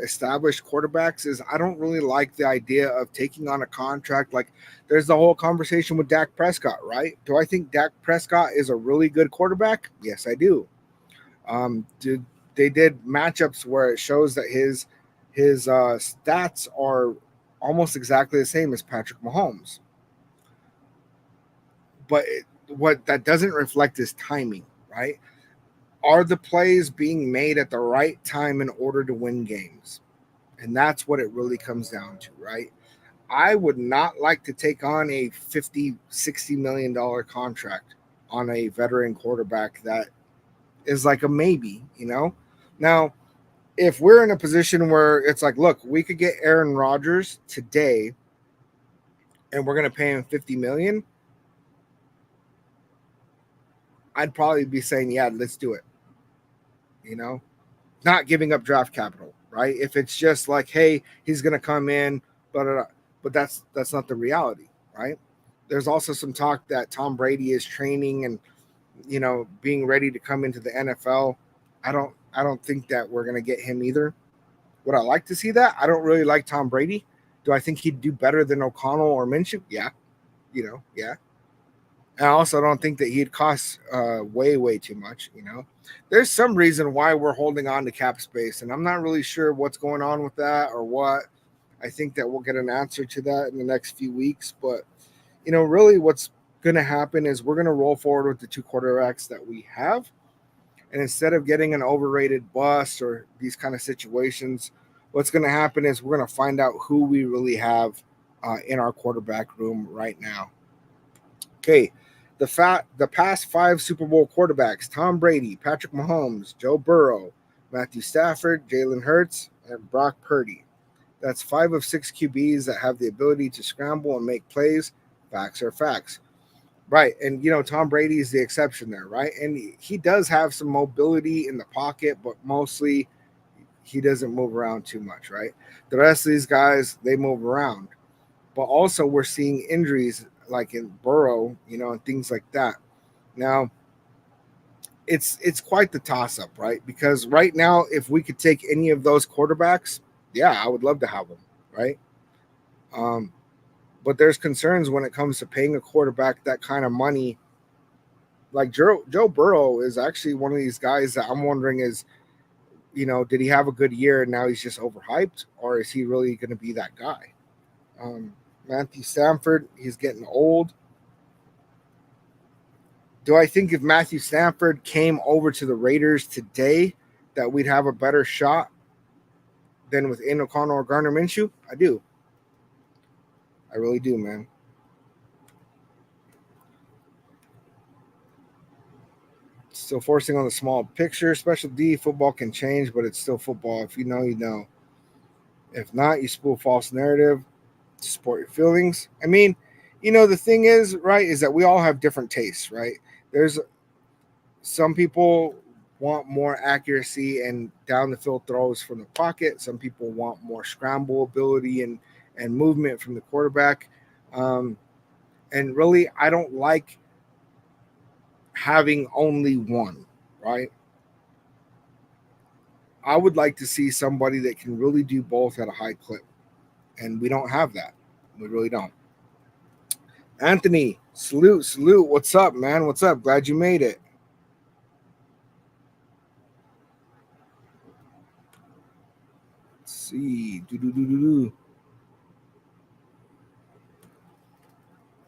established quarterbacks is I don't really like the idea of taking on a contract. Like there's the whole conversation with Dak Prescott, right? Do I think Dak Prescott is a really good quarterback? Yes, I do. They did matchups where it shows that his stats are almost exactly the same as Patrick Mahomes, but what that doesn't reflect is timing, right? Are the plays being made at the right time in order to win games? And that's what it really comes down to, right? I would not like to take on a 50, $60 million contract on a veteran quarterback that is like a maybe. Now, if we're in a position where it's like, look, we could get Aaron Rodgers today and we're going to pay him 50 million, I'd probably be saying, yeah, let's do it. Not giving up draft capital, right? If it's just like, hey, he's going to come in, but that's not the reality, right? There's also some talk that Tom Brady is training and being ready to come into the NFL. I don't think that we're going to get him either. Would I like to see that? I don't really like Tom Brady. Do I think he'd do better than O'Connell or Minshew? Yeah, yeah. And I also don't think that he'd cost way too much. There's some reason why we're holding on to cap space, and I'm not really sure what's going on with that or what. I think that we'll get an answer to that in the next few weeks. But really, what's going to happen is we're going to roll forward with the two quarterbacks that we have, and instead of getting an overrated bust or these kind of situations, what's going to happen is we're going to find out who we really have in our quarterback room right now. Okay, The past 5 Super Bowl quarterbacks: Tom Brady, Patrick Mahomes, Joe Burrow, Matthew Stafford, Jalen Hurts, and Brock Purdy. That's 5 of 6 QBs that have the ability to scramble and make plays. Facts are facts. Right. And, Tom Brady is the exception there, right? And he does have some mobility in the pocket, but mostly he doesn't move around too much, right? The rest of these guys, they move around. But also, we're seeing injuries like in Burrow, and things like that. Now, it's quite the toss up, right? Because right now, if we could take any of those quarterbacks, yeah, I would love to have them, right? Um, but there's concerns when it comes to paying a quarterback that kind of money. Like Joe Burrow is actually one of these guys that I'm wondering is, did he have a good year and now he's just overhyped, or is he really going to be that guy? Um, Matthew Stafford, he's getting old. Do I think if Matthew Stafford came over to the Raiders today that we'd have a better shot than with Aiden O'Connell or Gardner Minshew? I do. I really do, man. Still forcing on the small picture. Special D, football can change, but it's still football. If you know, you know. If not, you spool false narrative to support your feelings. I mean, the thing is, right, is that we all have different tastes, right? There's some people want more accuracy and down the field throws from the pocket. Some people want more scramble ability and movement from the quarterback. Um, and really, I don't like having only one, right? I would like to see somebody that can really do both at a high clip. And we don't have that. We really don't. Anthony, salute. What's up, man? What's up? Glad you made it. Let's see.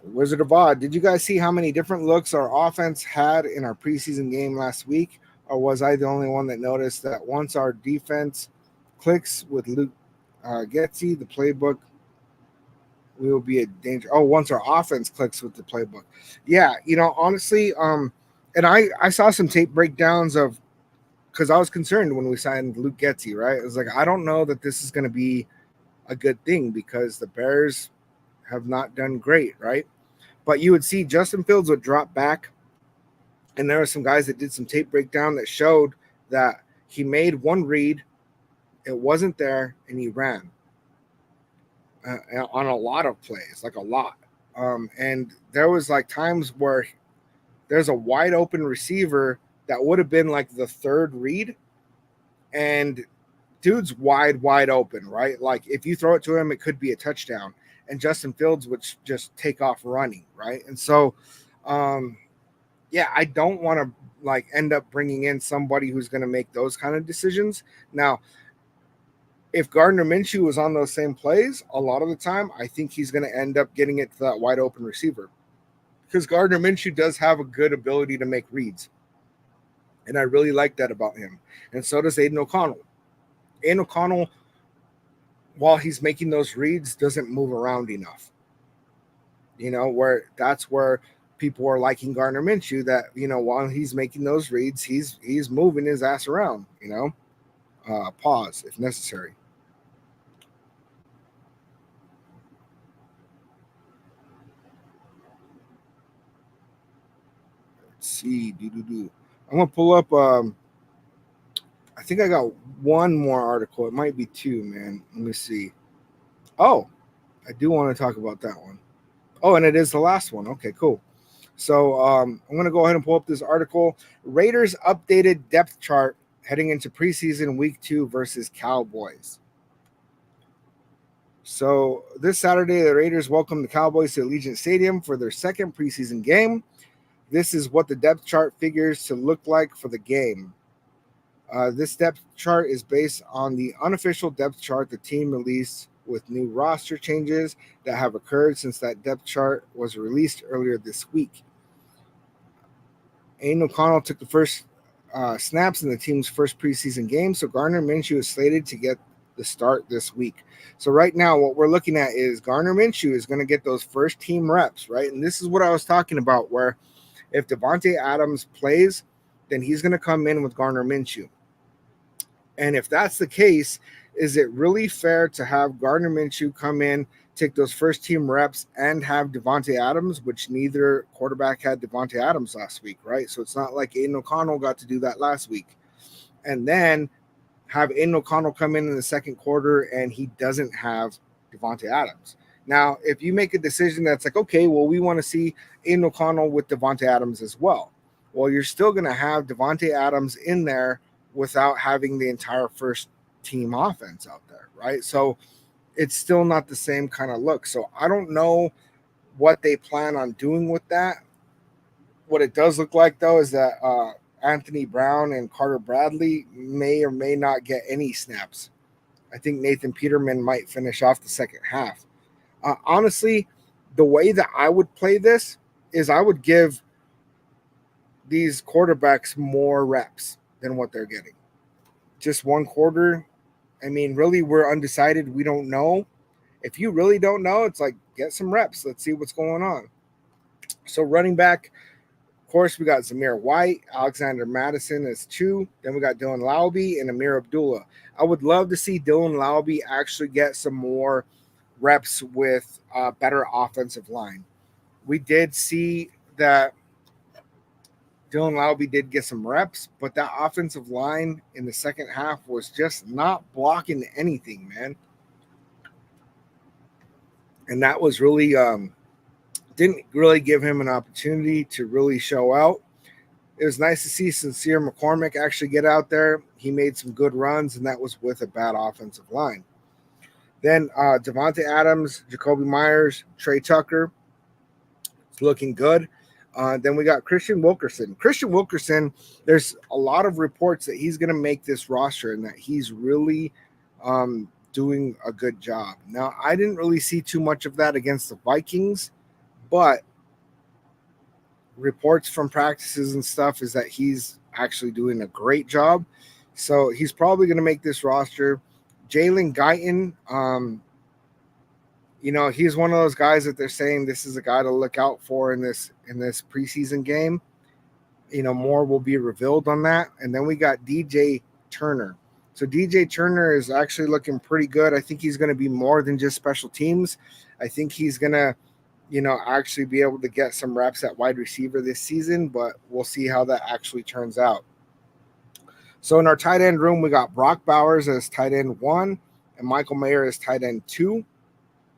Wizard of Odd. Did you guys see how many different looks our offense had in our preseason game last week? Or was I the only one that noticed that once our defense clicks with Luke Getzey, the playbook, we will be a danger. Oh, once our offense clicks with the playbook. Yeah, honestly, and I saw some tape breakdowns of, because I was concerned when we signed Luke Getzey, right? I was like, I don't know that this is going to be a good thing because the Bears have not done great, right? But you would see Justin Fields would drop back, and there were some guys that did some tape breakdown that showed that he made one read, it wasn't there, and he ran on a lot of plays, like a lot. And there was like times where there's a wide open receiver that would have been like the third read, and dude's wide open, right? Like if you throw it to him, it could be a touchdown, and Justin Fields would just take off running, right? And so, yeah, I don't want to like end up bringing in somebody who's going to make those kind of decisions. Now, if Gardner Minshew was on those same plays, a lot of the time, I think he's going to end up getting it to that wide open receiver because Gardner Minshew does have a good ability to make reads. And I really like that about him. And so does Aiden O'Connell. Aiden O'Connell, while he's making those reads, doesn't move around enough. Where that's where people are liking Gardner Minshew, that, while he's making those reads, he's moving his ass around, pause if necessary. Let's see. I'm going to pull up. I think I got one more article. It might be two, man. Let me see. Oh, I do want to talk about that one. Oh, and it is the last one. Okay, cool. So I'm going to go ahead and pull up this article. Raiders updated depth chart heading into preseason week 2 versus Cowboys. So this Saturday, the Raiders welcome the Cowboys to Allegiant Stadium for their second preseason game. This is what the depth chart figures to look like for the game. This depth chart is based on the unofficial depth chart the team released with new roster changes that have occurred since that depth chart was released earlier this week. Aiden O'Connell took the first snaps in the team's first preseason game, so Gardner Minshew is slated to get the start this week. So right now, what we're looking at is Gardner Minshew is going to get those first team reps, right? And this is what I was talking about, where If Devontae Adams plays, then he's going to come in with Gardner Minshew. And if that's the case, is it really fair to have Gardner Minshew come in, take those first team reps, and have Devontae Adams, which neither quarterback had Devontae Adams last week, right? So it's not like Aiden O'Connell got to do that last week. And then have Aiden O'Connell come in the second quarter and he doesn't have Devontae Adams. Now, if you make a decision that's like, okay, well, we want to see Aiden O'Connell with Devontae Adams as well. Well, you're still going to have Devontae Adams in there without having the entire first team offense out there, right? So it's still not the same kind of look. So I don't know what they plan on doing with that. What it does look like, though, is that Anthony Brown and Carter Bradley may or may not get any snaps. I think Nathan Peterman might finish off the second half. Honestly, the way that I would play this is I would give these quarterbacks more reps than what they're getting. Just one quarter. I mean, really, we're undecided. We don't know. If you really don't know, it's like, get some reps. Let's see what's going on. So running back, of course, we got Zamir White, Alexander Madison as 2. Then we got Dylan Laube and Amir Abdullah. I would love to see Dylan Laube actually get some more reps with a better offensive line. We did see that Dylan Laube did get some reps, but that offensive line in the second half was just not blocking anything, man. And that was really didn't really give him an opportunity to really show out. It was nice to see Sincere McCormick actually get out there. He made some good runs, and that was with a bad offensive line. Then Devontae Adams, Jacoby Myers, Trey Tucker. It's looking good. Then we got Christian Wilkerson. Christian Wilkerson, there's a lot of reports that he's going to make this roster and that he's really doing a good job. Now, I didn't really see too much of that against the Vikings, but reports from practices and stuff is that he's actually doing a great job. So he's probably going to make this roster. Jalen Guyton, he's one of those guys that they're saying this is a guy to look out for in this preseason game. More will be revealed on that. And then we got DJ Turner. So DJ Turner is actually looking pretty good. I think he's going to be more than just special teams. I think he's going to, actually be able to get some reps at wide receiver this season, but we'll see how that actually turns out. So in our tight end room, we got Brock Bowers as tight end 1 and Michael Mayer as tight end 2.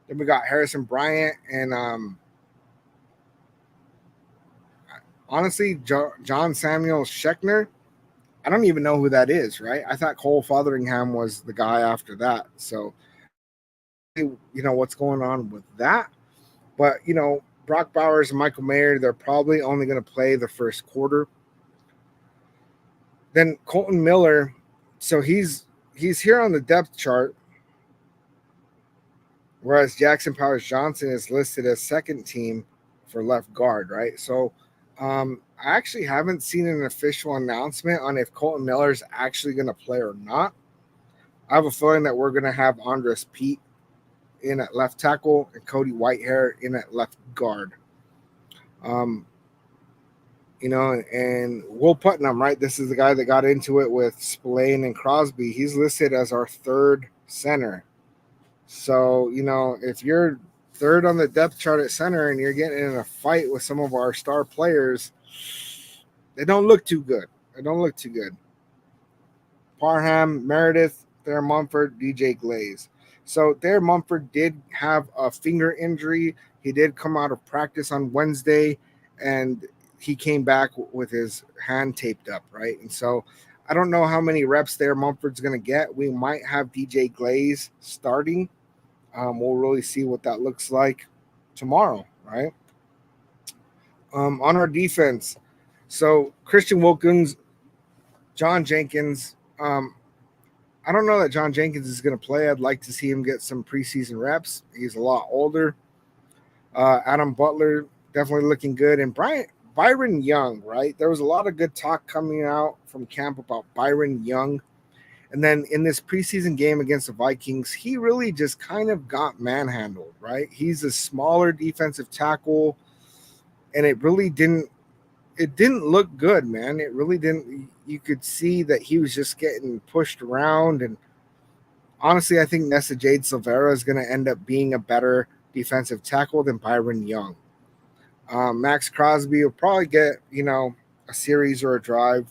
Then we got Harrison Bryant and honestly, John Samuel Schechner. I don't even know who that is, right? I thought Cole Fotheringham was the guy after that. So, what's going on with that? But, Brock Bowers and Michael Mayer, they're probably only going to play the first quarter. Then Colton Miller, so he's here on the depth chart, whereas Jackson Powers Johnson is listed as second team for left guard, right? So I actually haven't seen an official announcement on if Colton Miller is actually going to play or not. I have a feeling that we're going to have Andres Pete in at left tackle and Cody Whitehair in at left guard. And Will Putnam, right? This is the guy that got into it with Spillane and Crosby. He's listed as our third center. So, if you're third on the depth chart at center and you're getting in a fight with some of our star players, they don't look too good. Parham, Meredith, Thayer Mumford, DJ Glaze. So Thayer Mumford did have a finger injury. He did come out of practice on Wednesday, and he came back with his hand taped up, right? And so I don't know how many reps Thayer Mumford's going to get. We might have DJ Glaze starting. We'll really see what that looks like tomorrow, right? On our defense, so Christian Wilkins, John Jenkins. I don't know that John Jenkins is going to play. I'd like to see him get some preseason reps. He's a lot older. Adam Butler, definitely looking good. And Byron Young, right? There was a lot of good talk coming out from camp about Byron Young. And then in this preseason game against the Vikings, he really just kind of got manhandled, right? He's a smaller defensive tackle, and it really didn't it didn't look good, man. It really didn't. You could see that he was just getting pushed around. And honestly, I think Nessa Jade Silvera is going to end up being a better defensive tackle than Byron Young. Max Crosby will probably get, a series or a drive.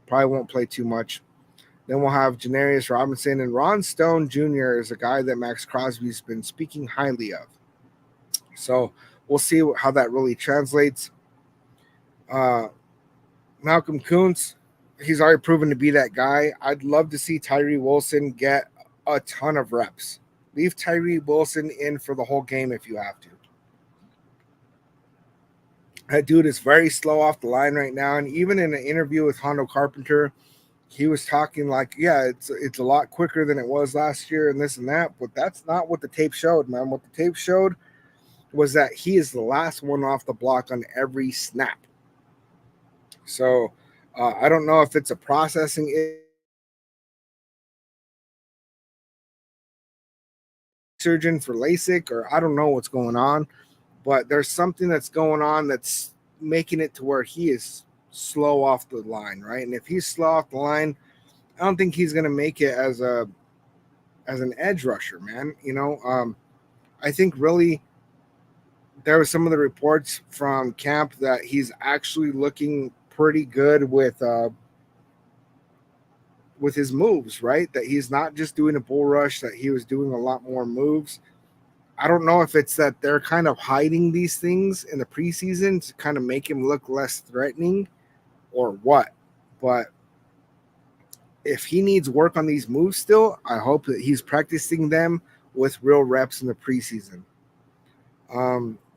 Probably won't play too much. Then we'll have Janarius Robinson, and Ron Stone Jr. is a guy that Max Crosby's been speaking highly of. So we'll see how that really translates. Uh, Malcolm Kuntz, he's already proven to be that guy. I'd love to see Tyree Wilson get a ton of reps. Leave Tyree Wilson in for the whole game if you have to. That dude is very slow off the line right now. And even in an interview with Hondo Carpenter, he was talking like, yeah, it's a lot quicker than it was last year and this and that. But that's not what the tape showed, man. What the tape showed was that he is the last one off the block on every snap. So I don't know if it's a processing surgeon for LASIK, or I don't know what's going on, but there's something that's going on that's making it to where he is slow off the line, right? And if he's slow off the line, I don't think he's going to make it as an edge rusher, man. I think really there was some of the reports from camp that he's actually looking pretty good with his moves, right? That he's not just doing a bull rush, that he was doing a lot more moves. I don't know if it's that they're kind of hiding these things in the preseason to kind of make him look less threatening or what. But if he needs work on these moves still, I hope that he's practicing them with real reps in the preseason.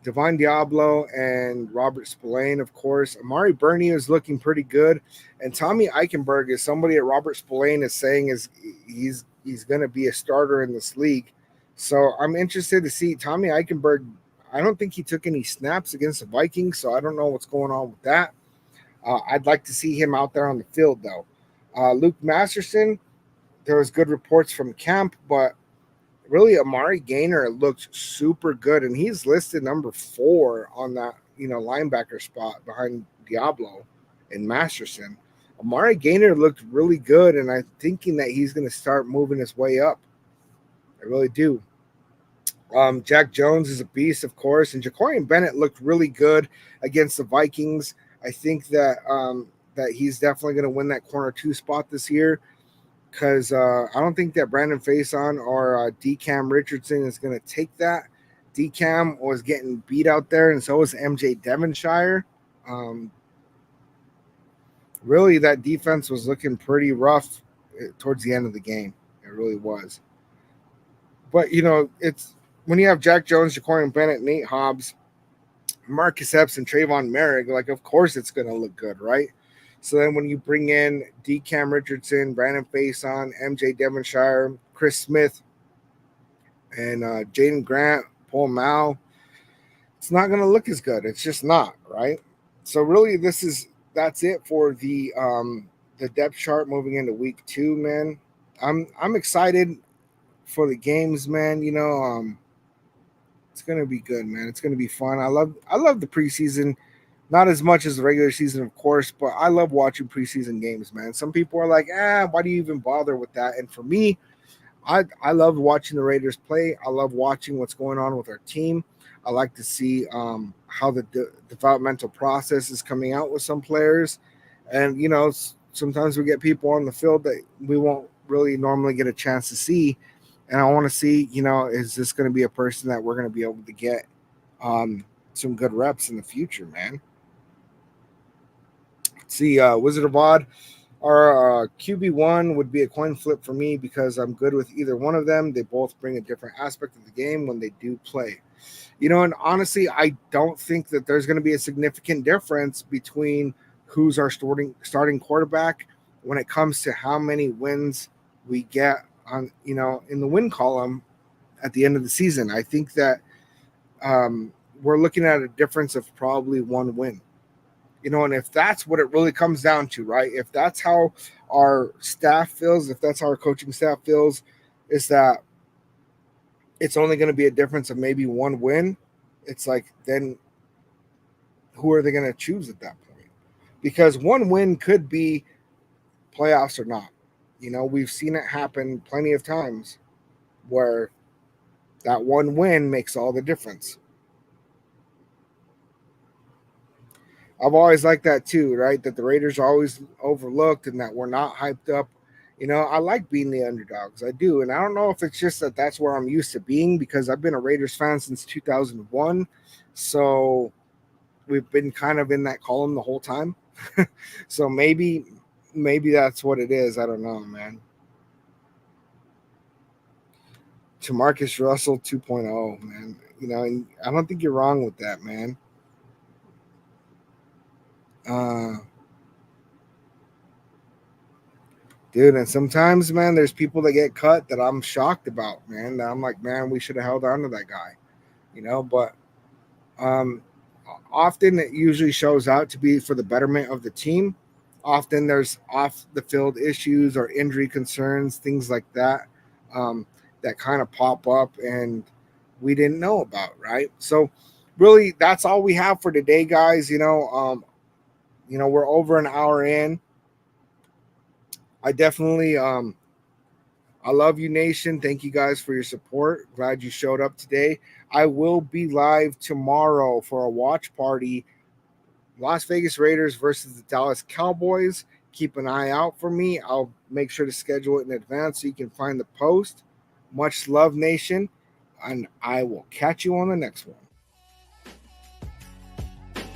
Divine Diablo and Robert Spillane, of course. Amari Burney is looking pretty good. And Tommy Eichenberg is somebody that Robert Spillane is saying is he's going to be a starter in this league. So I'm interested to see Tommy Eichenberg. I don't think he took any snaps against the Vikings, so I don't know what's going on with that. I'd like to see him out there on the field, though. Luke Masterson, there was good reports from camp, but really Amari Gaynor looked super good, and he's listed number 4 on that linebacker spot behind Diablo and Masterson. Amari Gaynor looked really good, and I'm thinking that he's going to start moving his way up. I really do. Jack Jones is a beast, of course, and Jacorian Bennett looked really good against the Vikings. I think that that he's definitely going to win that corner 2 spot this year, because I don't think that Brandon Faison or D-Cam Richardson is going to take that. D-Cam was getting beat out there, and so was MJ Devonshire. Really, that defense was looking pretty rough towards the end of the game. It really was. But, it's when you have Jack Jones, Jacorian Bennett, Nate Hobbs, Marcus Epps, and Trayvon Merrick, like, of course it's going to look good, right? So then when you bring in D-Cam Richardson, Brandon Faison, MJ Devonshire, Chris Smith, and Jaden Grant, Paul Mao, it's not going to look as good. It's just not, right? So really that's it for the depth chart moving into week 2, man. I'm excited for the games, man. It's going to be good, man. It's going to be fun. I love the preseason. Not as much as the regular season, of course, but I love watching preseason games, man. Some people are like, why do you even bother with that? And for me, I love watching the Raiders play. I love watching what's going on with our team. I like to see how the developmental process is coming out with some players. And, sometimes we get people on the field that we won't really normally get a chance to see. And I want to see, is this going to be a person that we're going to be able to get some good reps in the future, man? Let's see, Wizard of Odd. Our QB1 would be a coin flip for me because I'm good with either one of them. They both bring a different aspect of the game when they do play. And honestly, I don't think that there's going to be a significant difference between who's our starting quarterback when it comes to how many wins we get on, in the win column at the end of the season. I think that we're looking at a difference of probably 1 win. And if that's what it really comes down to, right? If that's how our staff feels, if that's how our coaching staff feels, is that it's only going to be a difference of maybe 1 win. It's like, then who are they going to choose at that point? Because one win could be playoffs or not. We've seen it happen plenty of times where that one win makes all the difference. I've always liked that too, right? That the Raiders are always overlooked and that we're not hyped up. I like being the underdogs. I do. And I don't know if it's just that that's where I'm used to being because I've been a Raiders fan since 2001. So we've been kind of in that column the whole time. So maybe that's what it is. I don't know, man. To Marcus Russell 2.0, man. And I don't think you're wrong with that, man. Uh, Dude, and sometimes, man, there's people that get cut that I'm shocked about, man. That I'm like, man, we should have held on to that guy, But um, often it usually shows out to be for the betterment of the team. Often there's off the field issues or injury concerns, things like that, that kind of pop up and we didn't know about, right? So, really, that's all we have for today, guys. We're over an hour in. I definitely I love you, Nation. Thank you guys for your support. Glad you showed up today. I will be live tomorrow for a watch party. Las Vegas Raiders versus the Dallas Cowboys. Keep an eye out for me. I'll make sure to schedule it in advance so you can find the post. Much love, Nation. And I will catch you on the next one.